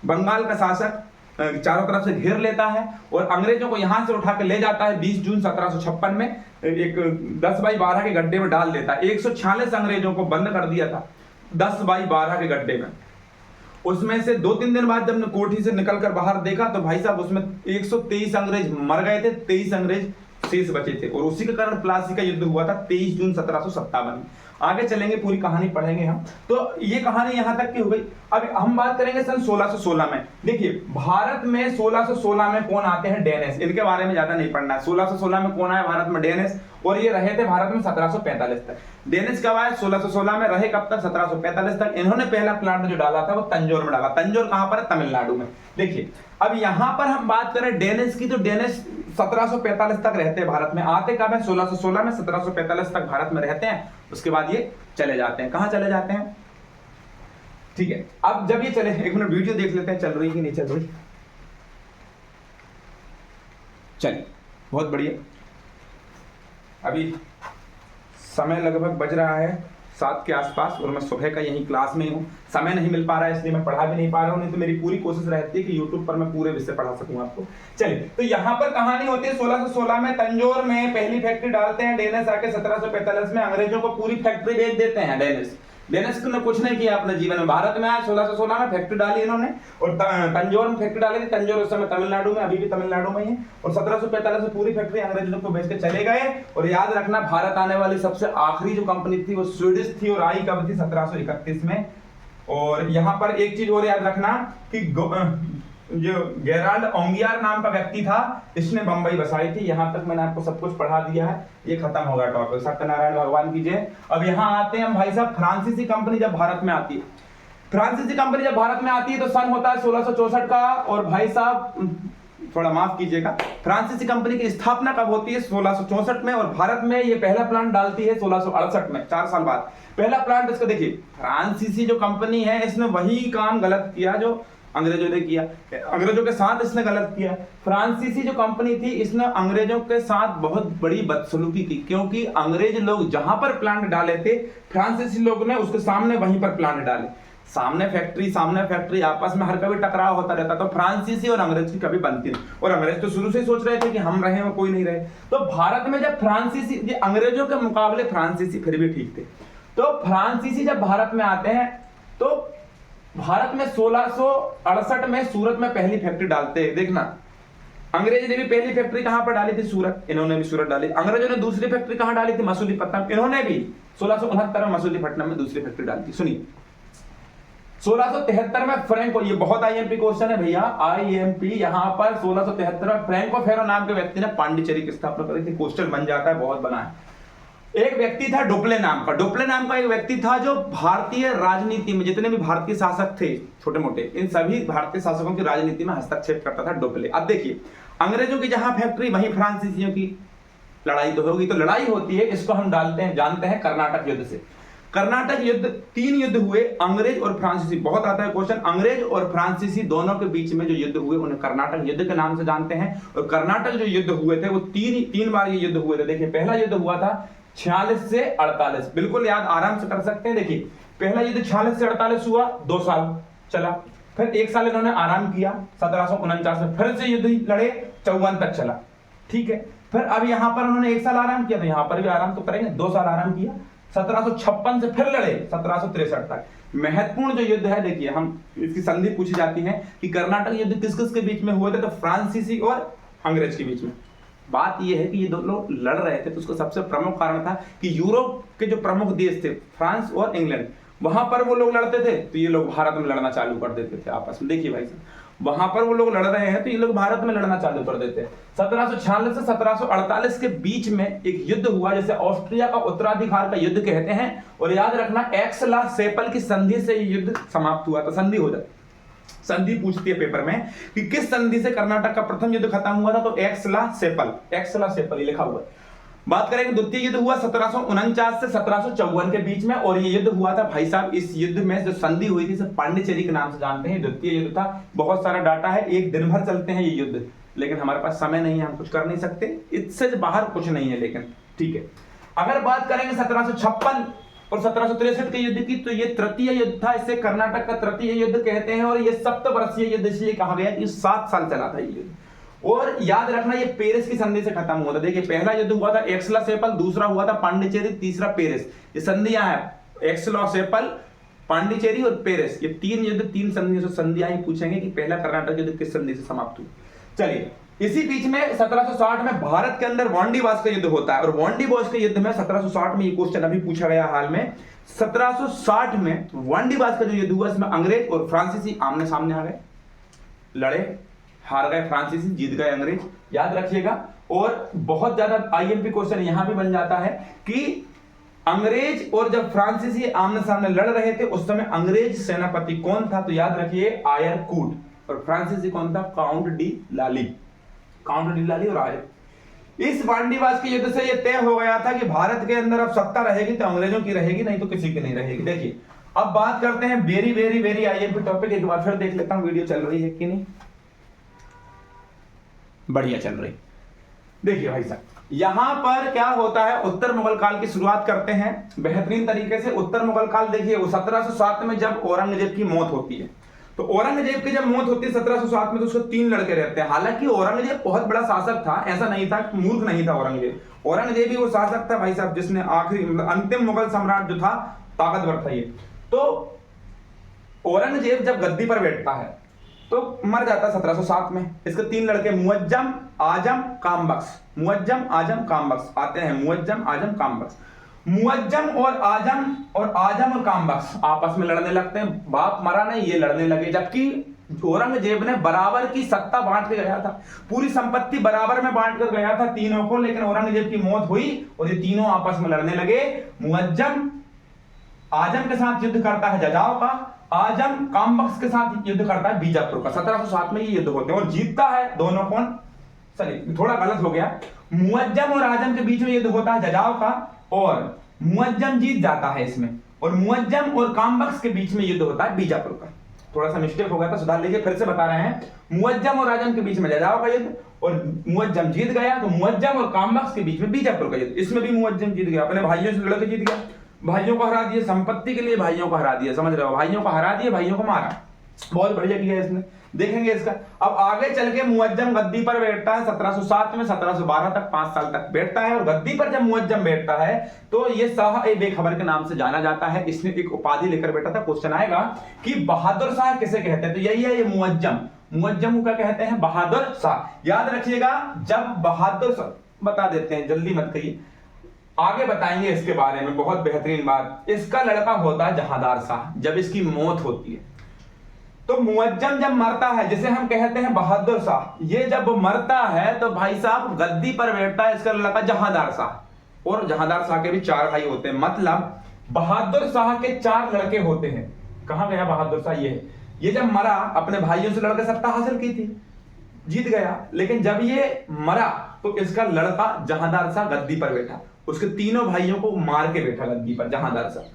A: बंगाल का शासक चारों तरफ से घेर लेता है, और अंग्रेजों को यहां से उठा के ले जाता है 20 जून 1756 में, एक 10 बाई 12 के गड्ढे में डाल देता है। 146 अंग्रेजों को बंद कर दिया था 10 बाई 12 के गड्ढे में। उसमें से 2-3 दिन बाद जब कोठी से निकलकर बाहर देखा तो भाई साहब उसमें 123 अंग्रेज मर गए थे, 23 अंग्रेज शेष बचे थे, और उसी के कारण प्लासी का युद्ध हुआ था 23 जून 1757 में। आगे चलेंगे, पूरी कहानी पढ़ेंगे हम। तो ये कहानी यहां तक की हो गई। अब हम बात करेंगे सन 1616 में। देखिए भारत में 1616 में कौन आते हैं, डेनिस, इनके बारे में ज्यादा नहीं पढ़ना है। 1616 में कौन आया भारत में, डेनिस, और ये रहे थे भारत में 1745 तक। डेनिस कब आए, 1616 में, रहे कब तक, 1745 तक। इन्होंने पहला प्लांट जो डाला था वो तंजौर में डाला। तंजौर कहां पर है, तमिलनाडु में। देखिए अब यहां पर हम बात करें डेनिस की, तो डेनिस 1745 तक रहते हैं भारत में। आते कब है, 1616 में, 1745 तक भारत में रहते हैं। उसके बाद ये चले जाते हैं, कहां चले जाते हैं, ठीक है। अब जब ये चले, एक मिनट वीडियो देख लेते हैं चल रही कि नहीं चल रही। चलिए बहुत बढ़िया। अभी समय लगभग बज रहा है 7 के आसपास, और मैं सुबह का यही क्लास में हूँ। समय नहीं मिल पा रहा है इसलिए मैं पढ़ा भी नहीं पा रहा हूँ, नहीं तो मेरी पूरी कोशिश रहती है कि यूट्यूब पर मैं पूरे विषय पढ़ा सकूं आपको। चलिए, तो यहाँ पर कहानी होती है 1616 में तंजौर में पहली फैक्ट्री डालते हैं डेनिस आके। 1745 में अंग्रेजों को पूरी फैक्ट्री बेच देते हैं डेनिस। डेनिस ने कुछ नहीं किया अपने जीवन में। भारत में आया 1616 में फैक्ट्री डाली इन्होंने, और तंजौर में फैक्ट्री डाली थी। तंजौर उस समय तमिलनाडु में, अभी भी तमिलनाडु में ही है। और 1745 में पूरी फैक्ट्री अंग्रेजों को बेच के चले गए। और याद रखना, भारत आने वाली सबसे आखिरी जो कंपनी थी वो स्वीडिश थी, और आई कब थी? 1731 में। और यहाँ पर एक चीज और याद रखना कि जो गेराल्ड ओंगियार नाम का व्यक्ति था, इसने बंबई बसाई थी। यहां तक मैंने आपको सब कुछ पढ़ा दिया है, ये खत्म होगा टॉपिक। सत्यनारायण भगवान की जय। अब यहाँ आते हैं हम भाई साहब, फ्रांसीसी कंपनी जब भारत में आती है, फ्रांसीसी कंपनी जब भारत में आती है तो सन होता है 1664 का। और भाई साहब थोड़ा माफ कीजिएगा, फ्रांसीसी कंपनी की स्थापना कब होती है? 1664 में। और भारत में ये पहला प्लांट डालती है 1668 में, 4 साल बाद पहला प्लांट। इसको देखिए, फ्रांसीसी जो कंपनी है इसने वही काम गलत किया जो अंग्रेजों ने किया, अंग्रेजों के साथ इसने गलत किया। फ्रांसीसी जो कंपनी थी इसने अंग्रेजों के साथ बहुत बड़ी बदसलूकी की, क्योंकि अंग्रेज लोग जहां पर प्लांट डाले थे, फ्रांसीसी लोग ने उसके सामने वहीं पर प्लांट डाले। सामने फैक्ट्री, आपस में हर कभी टकराव होता रहता। तो फ्रांसीसी और अंग्रेज की कभी बनती नहीं। और अंग्रेज तो शुरू से ही सोच रहे थे कि हम रहे और कोई नहीं रहे। तो भारत में जब फ्रांसीसी, अंग्रेजों के मुकाबले फ्रांसीसी फिर भी ठीक थे। तो फ्रांसीसी जब भारत में आते हैं तो भारत में 1668 में सूरत में पहली फैक्ट्री डालते हैं। देखना, अंग्रेज ने भी पहली फैक्ट्री कहां पर डाली थी? सूरत। इन्होंने भी सूरत डाली। अंग्रेजों ने दूसरी फैक्ट्री कहां डाली थी? मसूलीपट्टनम। इन्होंने भी 1669 में मसूलीपट्टनम में दूसरी फैक्ट्री डाली थी। सुनिए, 1673 में फ्रैंको, ये बहुत आईएमपी क्वेश्चन है भैया, आईएमपी। यहां पर 1673 में फ्रैंको फेरो नाम के व्यक्ति ने पांडिचेरी की स्थापना करी थी। क्वेश्चन बन जाता है, बहुत बना है। एक व्यक्ति था डुप्ले नाम का, डुप्ले नाम का एक व्यक्ति था जो भारतीय राजनीति में, जितने भी भारतीय शासक थे छोटे मोटे, इन सभी भारतीय शासकों की राजनीति में हस्तक्षेप करता था डुप्ले। अब देखिए, अंग्रेजों की जहां फैक्ट्री वहीं फ्रांसीसियों की लड़ाई तो होगी। तो लड़ाई होती है, इसको हम जानते हैं कर्नाटक युद्ध से। कर्नाटक युद्ध, 3 युद्ध हुए, अंग्रेज और फ्रांसीसी। बहुत आता है क्वेश्चन, अंग्रेज और फ्रांसीसी दोनों के बीच में जो युद्ध हुए उन्हें कर्नाटक युद्ध के नाम से जानते हैं। और कर्नाटक जो युद्ध हुए थे वो तीन बार ये युद्ध हुए थे। देखिए, पहला युद्ध हुआ था 46 से 48, बिल्कुल याद आराम से कर सकते हैं। देखिए, पहला युद्ध 46 से 48 हुआ, 2 साल चला। फिर 1 साल इन्होंने आराम किया 1749 में, फिर से युद्ध लड़े, 54 तक चला। ठीक है, फिर अब यहां पर उन्होंने 1 साल आराम किया, तो यहां पर भी आराम तो करेंगे, 2 साल आराम किया। 1756 से फिर लड़े 1763 तक। महत्वपूर्ण जो युद्ध है, देखिए, हम इसकी संधि पूछी जाती है कि कर्नाटक युद्ध किस किस के बीच में हुए थे? तो फ्रांसीसी और अंग्रेज के बीच में। बात यह है कि ये दोनों लड़ रहे थे, तो उसका सबसे प्रमुख कारण था कि यूरोप के जो प्रमुख देश थे, फ्रांस और इंग्लैंड, वहां पर वो लोग लड़ते थे तो ये लोग भारत में लड़ना चालू कर देते थे आपस में। देखिए भाई साहब, वहां पर वो लोग लड़ रहे हैं तो ये लोग भारत में लड़ना चालू कर देते हैं। 1746 से 1748 के बीच में एक युद्ध हुआ, जैसे ऑस्ट्रिया का उत्तराधिकार का युद्ध कहते हैं। और याद रखना, एक्स-ला-सेपल की संधि से ये युद्ध समाप्त हुआ था। संधि हो जाती, संधि पूछती है पेपर में कि किस संधि से कर्नाटक का प्रथम युद्ध खत्म हुआ था? तो एक्स-ला-सेपल लिखा हुआ है। बात करेंगे द्वितीय युद्ध हुआ 1749 से 1754 के बीच में। और ये युद्ध हुआ था भाई साहब, इस युद्ध में जो संधि हुई थी सिर्फ पांडिचेरी के नाम से जानते हैं। द्वितीय युद्ध था, बहुत सारा डाटा है, 1 दिन भर चलते हैं ये युद्ध, लेकिन हमारे पास समय नहीं है, हम कुछ कर नहीं सकते, इससे बाहर कुछ नहीं है। लेकिन ठीक है, अगर बात करेंगे 1756 और 1763 के युद्ध की, तो ये तृतीय युद्ध था, इसे कर्नाटक का तृतीय युद्ध कहते हैं। और ये सप्तवर्षीय युद्ध इसलिए कहा गया कि 7 साल चला था ये युद्ध। और याद रखना, ये पेरिस की संधि से खत्म हुआ था। देखिए, पहला युद्ध हुआ था एक्स-ला-सेपल, दूसरा हुआ था पांडिचेरी, तीसरा पेरिस। ये संधियां हैं, एक्स-ला-सेपल, पांडिचेरी और पेरिस। ये 3 युद्ध, 3 संधियों से संधियां ही पूछेंगे कि पहला कर्नाटक युद्ध किस संधि से समाप्त हुआ। चलिए, इसी बीच में 1760 में भारत के अंदर वांडीवास का युद्ध होता है। और वांडीवास के युद्ध में 1760 में, ये क्वेश्चन अभी पूछा गया हाल में, 1760 में वांडीवास का जो युद्ध हुआ, इसमें अंग्रेज और फ्रांसीसी आमने सामने आ गए, लड़े, हार गए फ्रांसीसी, जीत गए अंग्रेज, याद रखिएगा। और बहुत ज्यादा आईएमपी क्वेश्चन यहां भी बन जाता है कि अंग्रेज और जब फ्रांसीसी आमने सामने लड़ रहे थे उस समय अंग्रेज सेनापति कौन था? तो याद रखिए, आयर कूट। और फ्रांसीसी कौन था? काउंट डी लाली। काउंट डी लाली और आयर। इस वांडीवास के युद्ध से यह तय हो गया था कि भारत के अंदर अब सत्ता रहेगी तो अंग्रेजों की रहेगी, नहीं तो किसी की नहीं रहेगी। देखिए, अब बात करते हैं very very very IMP topic. एक बार फिर देख लेता हूं वीडियो चल रही है कि नहीं। बढ़िया चल रही। देखिए भाई साहब, यहां पर क्या होता है, उत्तर मुगल काल की शुरुआत करते हैं बेहतरीन तरीके से। उत्तर मुगल काल देखिए, वो 1707 में जब औरंगजेब की मौत होती है, तो औरंगजेब की जब मौत होती है 1707 में, तो उसको 3 लड़के रहते हैं। हालांकि औरंगजेब बहुत बड़ा शासक था, ऐसा नहीं था, मूर्ख नहीं था औरंगजेब। औरंगजेब ही वो शासक था भाई साहब जिसने आखिरी अंतिम मुगल सम्राट जो था ताकतवर था ये। तो औरंगजेब जब गद्दी पर बैठता है तो मर जाता है 1707 में। इसके 3 लड़के मुअज्जम, आजम, कामबख्श। मुअज्जम, आजम, कामबख्श आते हैं। मुअज्जम, आजम, कामबख्श। मुअज्जम और आजम और कामबख्श आपस में लड़ने लगते हैं। बाप मरा नहीं, ये लड़ने लगे। जबकि औरंगजेब ने बराबर की सत्ता बांट के गया था, पूरी संपत्ति बराबर में बांट कर गया था तीनों को, लेकिन औरंगजेब की मौत हुई और ये तीनों आपस में लड़ने लगे। मुअज्जम आजम के साथ युद्ध करता है जजाव का, आजम कामबख्श के साथ युद्ध करता है बीजापुर का। 1707 में ये युद्ध होते हैं और जीतता है दोनों। कौन? सॉरी, थोड़ा गलत हो गया। मुअज्जम और आजम के बीच में युद्ध होता है जजाव का और मुअज्जम जीत जाता है इसमें, और मुअज्जम और कामबख्श के बीच में युद्ध होता है बीजापुर का। थोड़ा सा मिस्टेक हो गया था, सुधार लीजिए। फिर से बता रहे हैं, मुअज्जम और आजम के बीच में जजाव का युद्ध और मुअज्जम जीत गया, तो मुअज्जम और कामबख्श के बीच में बीजापुर का युद्ध। इसमें भी मुअज्जम जीत गया, अपने भाइयों से लड़के जीत गया, भाइयों को हरा दिए, संपत्ति के लिए भाइयों को हरा दिया। समझ रहे हो? भाइयों को हरा दिए, भाइयों को मारा। बहुत बढ़िया किया इसने, देखेंगे इसका। अब आगे चल के मुअज्जम गद्दी पर बैठता है 1707 में, 1712 तक 5 साल तक बैठता है। और गद्दी पर जब मुअज्जम बैठता है तो ये शाह ए बेखबर के नाम से जाना जाता है। इसने एक उपाधि लेकर बैठा था। क्वेश्चन आएगा कि बहादुर शाह किसे कहते हैं, तो यही है ये मुअज्जम। मुअज्जम को क्या कहते हैं? बहादुर शाह। याद रखिएगा, जब बहादुर शाह, बता देते हैं, जल्दी मत कहिए, आगे बताएंगे इसके बारे में, बहुत बेहतरीन बात। इसका लड़का होता है जहांदार शाह। जब इसकी मौत होती है तो मुअज्जम जब मरता है, जिसे हम कहते हैं बहादुर शाह, ये जब मरता है तो भाई साहब गद्दी पर बैठता है इसका लड़का जहांदार शाह। और जहांदार शाह के भी 4 भाई होते हैं, मतलब बहादुर शाह के 4 लड़के होते हैं। कहां गया बहादुर शाह? ये जब मरा, अपने भाइयों से लड़कर सत्ता हासिल की थी, जीत गया, लेकिन जब ये मरा तो इसका लड़का जहांदार शाह गद्दी पर बैठा। उसके तीनों भाइयों को मार के बैठा गद्दी पर जहांदार शाह।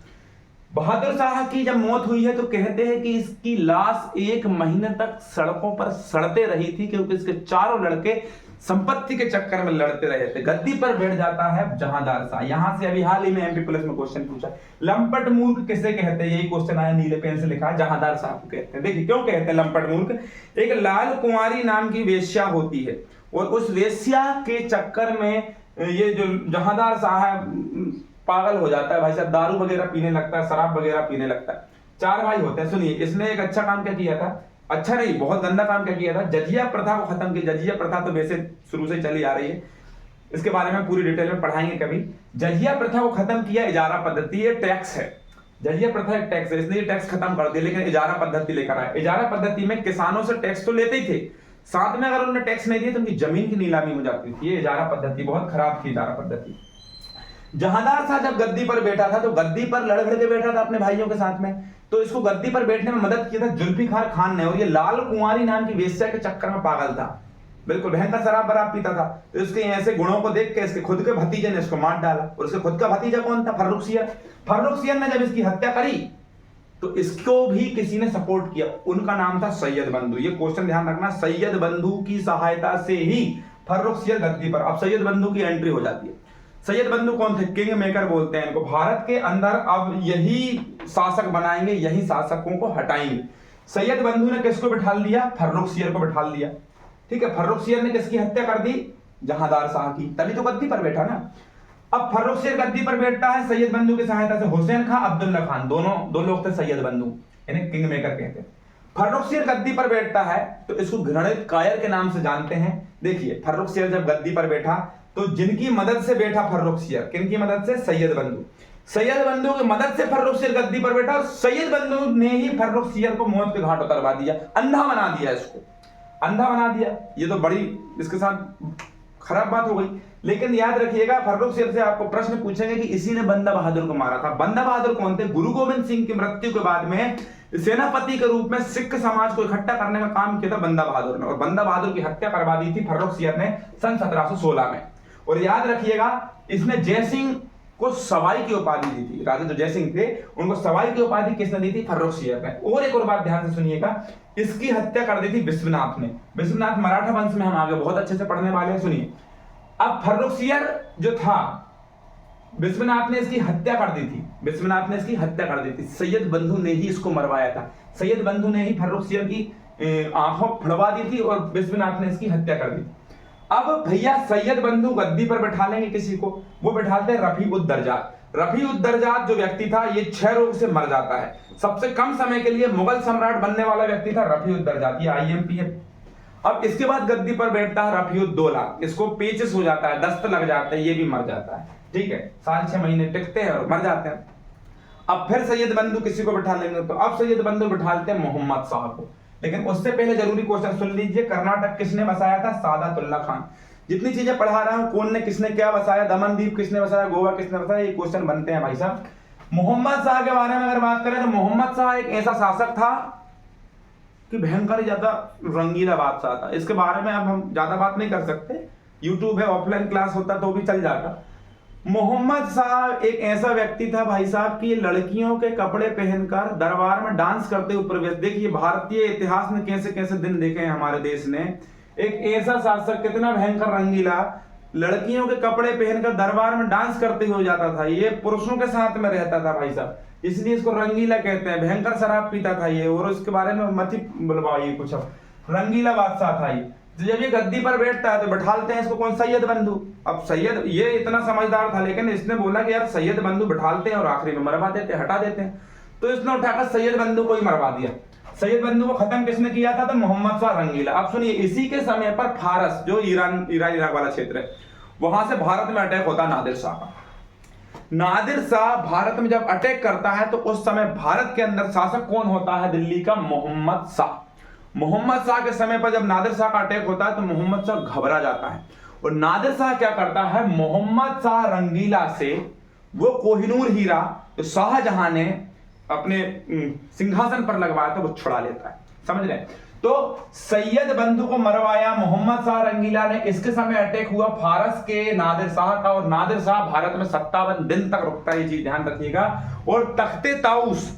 A: बहादुर शाह की जब मौत हुई है तो कहते हैं कि इसकी लाश 1 महीने तक सड़कों पर सड़ते रही थी, क्योंकि इसके 4 लड़के संपत्ति के चक्कर में लड़ते रहे थे। गद्दी पर बैठ जाता है जहांदार शाह। यहां से अभी हाल ही में एमपी पुलिस में क्वेश्चन पूछा, लंपट मूर्ख किसे कहते हैं? यही क्वेश्चन आया, नीले पेन से लिखा है, जहांदार शाह को कहते हैं। देखिए क्यों कहते हैं लंपट मूर्ख। एक लाल कुंवारी नाम की वेश्या होती है और उस वेश्या के चक्कर में ये जो जहांदार शाह है पागल हो जाता है भाई साहब, दारू वगैरह पीने लगता है, शराब वगैरह पीने लगता है। 4 भाई होते हैं। सुनिए, इसने एक अच्छा काम क्या किया था, अच्छा नहीं, बहुत गंदा काम क्या किया था, जजिया प्रथा को खत्म किया। जजिया प्रथा तो वैसे शुरू से चली आ रही है, इसके बारे में पूरी डिटेल में पढ़ाएंगे कभी। जजिया प्रथा को खत्म किया, इजारा पद्धति, ये टैक्स है। जजिया प्रथा एक टैक्स है, इसने ये टैक्स खत्म कर दिया, लेकिन इजारा पद्धति लेकर आया। इजारा पद्धति में किसानों से टैक्स तो लेते ही थे, साथ में अगर उन्होंने टैक्स नहीं दिया तो उनकी जमीन की नीलामी हो जाती थी। ये इजारा पद्धति बहुत खराब थी, इजारा पद्धति। जहांदार शाह जब गद्दी पर बैठा था तो गद्दी पर लड़ के बैठा था अपने भाइयों के साथ में, तो इसको गद्दी पर बैठने में मदद किया था जुल्फिकार खान ने। और ये लाल कुंवारी नाम की वेश्या के चक्कर में पागल था, बिल्कुल भयंकर शराब बराब पीता था। तो इसके ऐसे गुणों को देख के इसके खुद के भतीजे ने इसको मार डाला। और उसके खुद का भतीजा कौन था? फर्रुखसियर। फर्रुखसियर ने जब इसकी हत्या करी तो इसको भी किसी ने सपोर्ट किया, उनका नाम था सैयद बंधु। ये क्वेश्चन ध्यान रखना, सैयद बंधु की सहायता से ही फर्रुखसियर गद्दी पर। अब सैयद बंधु की एंट्री हो जाती है। सैयद बंधु कौन थे? किंग मेकर बोलते हैं इनको। भारत के अंदर अब यही शासक बनाएंगे, यही शासकों को हटाएंगे। सैयद बंधु ने किसको बिठा लिया? फर्रुखसियर को बिठा लिया। ठीक है, फर्रुखसियर ने किसकी हत्या कर दी? जहांदार शाह की, तभी तो गद्दी पर बैठा ना। अब फर्रुखसियर गद्दी पर बैठता है सैयद बंधु की सहायता से। हुसैन खां, अब्दुल्ला खान, दो लोग थे सैयद बंधु, इन्हें किंग मेकर कहते हैं। फर्रुखसियर गद्दी पर बैठता है तो इसको घृणित कायर के नाम से जानते हैं। देखिए, फर्रुखसियर जब गद्दी पर बैठा तो जिनकी मदद से बैठा फर्रुखसियर, किनकी मदद से? सैयद बंधु। सैयद बंधु की मदद से फर्रुखसियर गद्दी पर बैठा और सैयद बंधु ने ही फर्रुखसियर को मौत के घाट उतरवा दिया, अंधा बना दिया, इसको अंधा बना दिया। ये तो बड़ी इसके साथ खराब बात हो गई। लेकिन याद रखिएगा, फर्रुखसियर से आपको प्रश्न पूछेंगे कि इसी ने बंदा बहादुर को मारा था। बंदा बहादुर कौन थे? गुरु गोविंद सिंह की मृत्यु के बाद में सेनापति के रूप में सिख समाज को इकट्ठा करने का काम किया था बंदा बहादुर ने। और बंदा बहादुर की हत्या करवा दी थी फर्रुखसियर ने सन 1716 में। और याद रखिएगा, इसने जयसिंह को सवाई की उपाधि दी थी। राजा जो जयसिंह थे उनको सवाई की उपाधि किसने दी थी? फर्रुखसियर ने। और एक और बात ध्यान से सुनिएगा, इसकी हत्या कर दी थी विश्वनाथ ने। विश्वनाथ मराठा वंश में हम आगे बहुत अच्छे से पढ़ने वाले हैं, सुनिए। अब फर्रुखसियर जो था, विश्वनाथ ने इसकी हत्या कर दी थी। विश्वनाथ ने इसकी हत्या कर दी थी। सैयद बंधु ने ही इसको मरवाया था। सैयद बंधु ने ही फर्रुखसियर की आंखों फड़वा दी थी और विश्वनाथ ने इसकी हत्या कर दी। अब भैया सैयद बंधु गद्दी पर बैठा लेंगे किसी को, वो बैठाते हैं रफी-उद-दर्जा। रफीउद्दर्जात जो व्यक्ति था ये क्षय रोग से मर जाता है। सबसे कम समय के लिए मुगल सम्राट बनने वाला व्यक्ति था रफीउद्दर्जात, ये IMP है। अब इसके बाद गद्दी पर बैठता है रफीउद्दौला, इसको पेचिस हो जाता है, दस्त लग जाते हैं, ये भी मर जाता है। ठीक है, 6.5 महीने टिकते हैं और मर जाते हैं। अब फिर सैयद बंधु किसी को बिठा लेंगे, तो अब सैयद बंधु बिठाते हैं मोहम्मद शाह को। लेकिन उससे पहले जरूरी क्वेश्चन सुन लीजिए, कर्नाटक किसने बसाया था? सादातुल्ला खान। जितनी चीजें पढ़ा रहा हूं, कौन ने किसने क्या बसाया, दमनदीप किसने बसाया, गोवा किसने बसाया, ये क्वेश्चन बनते हैं भाई साहब। मोहम्मद शाह के बारे में अगर बात करें तो मोहम्मद शाह एक ऐसा शासक था कि भयंकर ज्यादा रंगीला बादशाह था। इसके बारे में अब हम ज्यादा बात नहीं कर सकते, यूट्यूब है, ऑफलाइन क्लास होता तो भी चल जाता। मोहम्मद शाह एक ऐसा व्यक्ति था भाई साहब कि लड़कियों के कपड़े पहनकर दरबार में डांस करते हुए प्रवेश। देखिए भारतीय इतिहास में कैसे कैसे दिन देखे हैं हमारे देश ने। एक ऐसा शासक, कितना भयंकर रंगीला, लड़कियों के कपड़े पहनकर दरबार में डांस करते हुए जाता था। ये पुरुषों के साथ में रहता था भाई साहब, इसलिए इसको रंगीला कहते हैं। भयंकर शराब पीता था ये, और उसके बारे में मत ही बुलवाइए कुछ। रंगीला बादशाह था ये। जब ये गद्दी पर बैठता है तो बैठालते हैं इसको कौन? सैयद बंधु। अब सैयद ये इतना समझदार था, लेकिन इसने बोला कि यार सैयद बंधु बैठालते हैं और आखिरी में मरवा देते हैं, हटा देते हैं। तो इसने उठाकर सैयद बंधु को ही मरवा दिया। सैयद बंधु को खत्म किसने किया था? तो मोहम्मद शाह रंगीला। अब सुनिए, इसी के समय पर फारस, जो ईरान इराक वाला क्षेत्र है, वहां से भारत में अटैक होता है नादिर शाह का। नादिर शाह भारत में जब अटैक करता है तो उस समय भारत के अंदर शासक कौन होता है दिल्ली का? मोहम्मद शाह। मोहम्मद शाह के समय पर जब नादिर शाह का अटैक होता है तो मोहम्मद शाह घबरा जाता है, और नादिर शाह क्या करता है? मोहम्मद शाह रंगीला से वो कोहिनूर हीरा जो शाहजहां ने अपने सिंहासन पर लगवाया था वो छुड़ा लेता है। समझ रहे हैं? तो सैयद बंधु को मरवाया मोहम्मद शाह रंगीला ने। इसके समय अटैक हुआ फारस के नादिर शाह का, और नादिर शाह भारत में 57 दिन तक रुकता है, ये चीज ध्यान रखिएगा। और तख्ते ताउस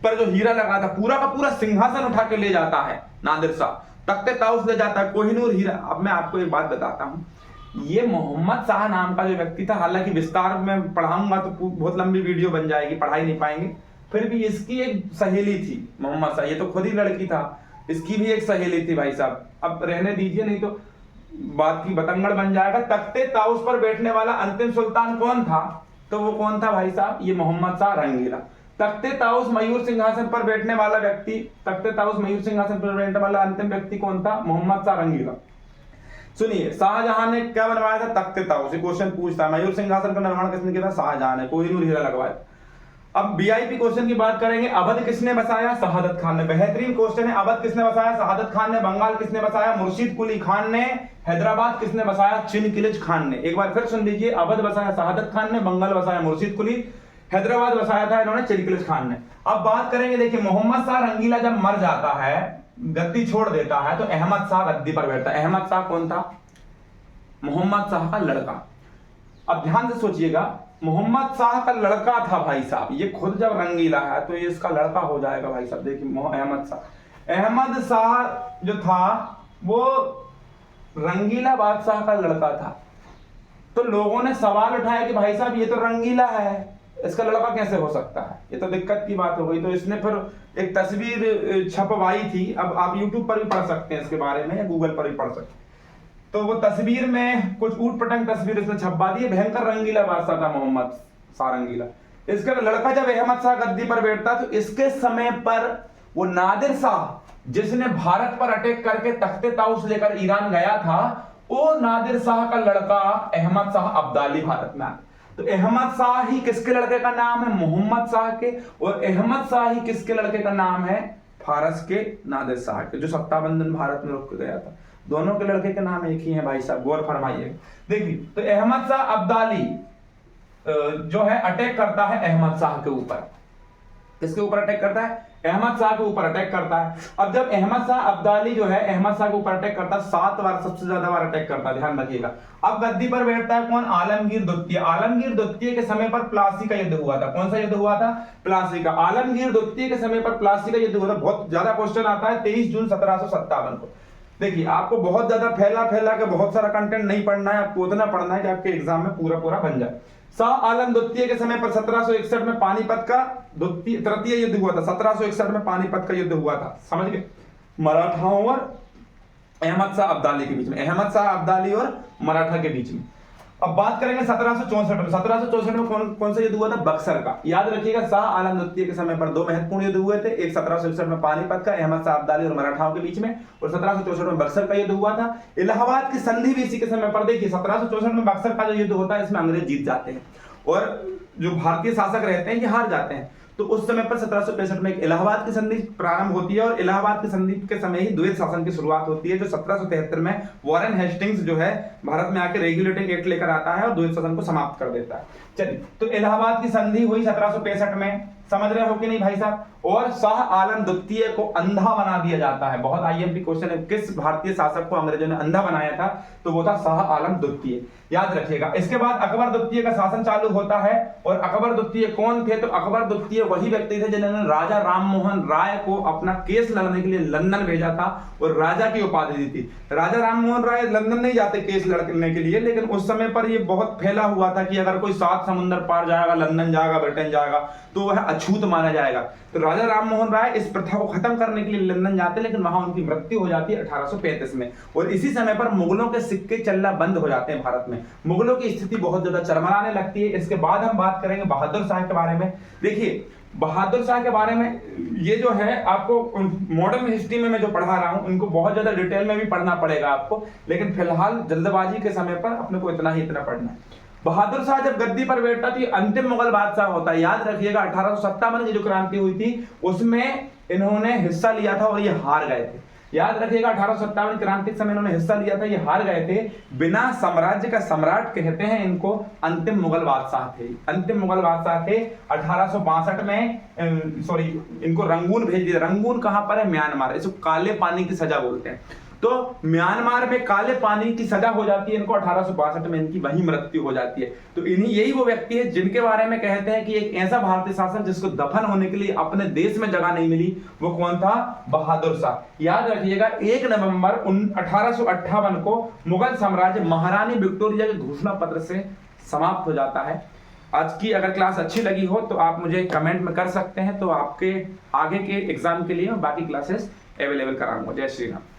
A: पर जो हीरा लगा था, पूरा का पूरा सिंहासन उठा के ले जाता है नादिर शाह, तख्ते ताउस ले जाता है, कोहिनूर हीरा। अब मैं आपको एक बात बताता हूं, ये मोहम्मद शाह नाम का जो व्यक्ति था, हालांकि विस्तार में पढ़ाऊंगा तो बहुत लंबी वीडियो बन जाएगी, पढ़ा ही नहीं पाएंगे, फिर भी इसकी एक सहेली थी मोहम्मद शाह। ये तो खुद ही लड़की था, इसकी भी एक सहेली थी भाई साहब। अब रहने दीजिए, नहीं तो बात की बतंगड़ बन जाएगा। तख्ते ताउस पर बैठने वाला अंतिम सुल्तान कौन था? तो वो कौन था भाई साहब? ये मोहम्मद शाह रंगीला। तख्ते ताउस मयूर सिंहासन पर बैठने वाला व्यक्ति, तख्ते ताउस मयूर सिंहासन पर बैठने वाला अंतिम व्यक्ति कौन था? मोहम्मद शाह रंगीला। सुनिए, शाहजहां ने क्या बनवाया था? तख्ते ताउस। क्वेश्चन पूछता है, मयूर सिंहासन का निर्माण किसने किया था? शाहजहां ने, कोहिनूर हीरा लगवाया। अब VIP क्वेश्चन की बात करेंगे, अवध किसने बसाया? शहादत खान ने। बेहतरीन क्वेश्चन है, अवध किसने बसाया? शहादत खान ने। बंगाल किसने बसाया? मुर्शिद कुली खान ने। हैदराबाद किसने बसाया? चिनकिलिज खान ने। एक बार फिर सुन लीजिए, अवध बसाया शहादत खान ने, बंगाल बसाया मुर्शिद कुली, हैदराबाद बसाया था इन्होंने चिनकिलिज खान ने। अब बात करेंगे, देखिए मोहम्मद शाह रंगीला जब मर जाता है, गद्दी छोड़ देता है, तो अहमद शाह गद्दी पर बैठता है। अहमद शाह कौन था? मोहम्मद शाह का लड़का। अब ध्यान से सोचिएगा, मोहम्मद शाह का लड़का था भाई साहब। ये खुद जब रंगीला है तो ये इसका लड़का हो जाएगा भाई साहब। देखिए अहमद शाह, अहमद शाह जो था वो रंगीला बादशाह का लड़का था। तो लोगों ने सवाल उठाया कि भाई साहब ये तो रंगीला है, इसका लड़का कैसे हो सकता है? ये तो दिक्कत की बात हो गई। तो इसने फिर एक तस्वीर छपवाई थी। अब आप YouTube पर भी पढ़ सकते हैं इसके बारे में, या गूगल पर भी पढ़ सकते हैं। तो वो तस्वीर में कुछ ऊट पटंग तस्वीर इसने छपवा दी। भयंकर रंगीला बादशाह था मोहम्मद शाह रंगीला। इसका लड़का जब अहमद शाह गद्दी पर बैठता तो इसके समय पर वो नादिर शाह जिसने भारत पर अटैक करके तख्ते ताउस लेकर ईरान गया था, वो नादिर शाह का लड़का अहमद शाह अब्दाली भारत में आया। तो अहमद शाह ही किसके लड़के का नाम है? मोहम्मद शाह के। और अहमद शाह ही किसके लड़के का नाम है? फारस के नादिर शाह के, जो 57 दिन भारत में रुक गया था। दोनों के लड़के के नाम एक ही है भाई साहब, गौर फरमाइए। देखिए, तो अहमद शाह अब्दाली जो है अटैक करता है अहमद शाह के ऊपर। किसके ऊपर अटैक करता है? अहमद शाह के ऊपर अटैक करता है। अब जब अहमद शाह अब्दाली जो है अहमद शाह के ऊपर अटैक करता है, 7 बार, सबसे ज्यादा बार अटैक करता है, ध्यान रखिएगा। अब गद्दी पर बैठता है कौन? आलमगीर द्वितीय। आलमगीर द्वितीय के समय पर प्लासी का युद्ध हुआ था। कौन सा युद्ध हुआ था? प्लासी का। आलमगीर द्वितीय के समय पर प्लासी का युद्ध हुआ था। बहुत ज्यादा क्वेश्चन आता है 23 जून 1757 को। देखिए, आपको बहुत ज्यादा फैला के बहुत सारा कंटेंट नहीं पढ़ना है, आपको उतना पढ़ना है कि आपके एग्जाम में पूरा बन जाए। शाह आलम द्वितीय के समय पर 1761 में पानीपत का तृतीय युद्ध हुआ था। 1761 में पानीपत का युद्ध हुआ था, समझ गए? मराठाओं और अहमद शाह अब्दाली के बीच में, अहमद शाह अब्दाली और मराठा के बीच में। अब बात करेंगे 1764 में। 1764 में कौन सा युद्ध हुआ था? बक्सर का। याद रखिएगा, शाह आलम द्वितीय के समय पर दो महत्वपूर्ण युद्ध हुए थे। एक 1767 में पानीपत का, अहमद शाह अब्दाली और मराठाओं के बीच में, और 1764 में बक्सर का युद्ध हुआ था। इलाहाबाद की संधि भी इसी के समय पर। देखिए 1764 में बक्सर का जो युद्ध होता है इसमें अंग्रेज जीत जाते हैं और जो भारतीय शासक रहते हैं ये हार जाते हैं। तो उस समय पर 1765 में एक इलाहाबाद की संधि प्रारंभ होती है और इलाहाबाद की संधि के समय ही द्वैत शासन की शुरुआत होती है, जो 1773 में वॉरेन हेस्टिंग्स जो है भारत में आकर रेगुलेटिंग एक्ट लेकर आता है और द्वैत शासन को समाप्त कर देता है। चलिए, तो इलाहाबाद की संधि हुई 1765 में, समझ रहे हो कि नहीं भाई साहब? और शाह आलम द्वितीय को अंधा बना दिया जाता है। बहुत आईएमपी क्वेश्चन है, किस भारतीय शासक को अंग्रेजों ने अंधा बनाया था? तो वो था शाह आलम द्वितीय, याद रखिएगा। इसके बाद अकबर द्वितीय का शासन चालू होता है। और अकबर द्वितीय कौन थे? तो अकबर द्वितीय वही व्यक्ति थे जिन्होंने राजा राममोहन राय को अपना केस लड़ने के लिए लंदन भेजा था और राजा की उपाधि दी थी। राजा राममोहन राय लंदन नहीं जाते केस लड़ने के लिए, लेकिन उस समय पर यह बहुत फैला हुआ था कि अगर कोई 7 समुंदर पार जाएगा, लंदन जाएगा, ब्रिटेन जाएगा, तो वह अछूत माना जाएगा। तो राजा राममोहन राय इस प्रथा को खत्म करने के लिए लंदन जाते हैं, लेकिन वहां उनकी मृत्यु हो जाती है 1835 में। और इसी समय पर मुगलों के सिक्के चलना बंद हो जाते हैं भारत में। मुगलों की स्थिति बहुत ज्यादा चरमराने लगती है। इसके बाद हम बात करेंगे बहादुर शाह के बारे में। देखिए बहादुर शाह के बारे में ये जो है आपको मॉडर्न हिस्ट्री में मैं जो पढ़ा रहा हूं उनको बहुत ज्यादा डिटेल में भी पढ़ना पड़ेगा आपको, लेकिन फिलहाल जल्दबाजी के समय पर अपने को इतना पढ़ना है। बहादुर शाह जब गद्दी पर बैठा थी, अंतिम मुगल बादशाह होता है। याद रखिएगा 1857 की जो क्रांति हुई थी उसमें इन्होंने हिस्सा लिया था और ये हार गए थे। याद रखिएगा 1857 क्रांति के समय इन्होंने हिस्सा लिया था, ये हार गए थे। बिना साम्राज्य का सम्राट कहते हैं इनको, अंतिम मुगल बादशाह थे। अंतिम मुगल बादशाह थे। 1862 में सॉरी इनको रंगून भेज दिया। रंगून कहां पर है? म्यांमार। इसको काले पानी की सजा बोलते हैं। तो म्यांमार में काले पानी की सजा हो जाती है इनको। 1862 में इनकी वही मृत्यु हो जाती है। तो यही वो व्यक्ति है जिनके बारे में कहते हैं कि एक ऐसा भारतीय शासक जिसको दफन होने के लिए अपने देश में जगह नहीं मिली, वो कौन था? बहादुर शाह। याद रखिएगा 1 नवंबर 1858 को मुगल साम्राज्य महारानी विक्टोरिया के घोषणा पत्र से समाप्त हो जाता है। आज की अगर क्लास अच्छी लगी हो तो आप मुझे कमेंट में कर सकते हैं, तो आपके आगे के एग्जाम के लिए बाकी क्लासेस अवेलेबल कराऊंगा। जय श्री राम।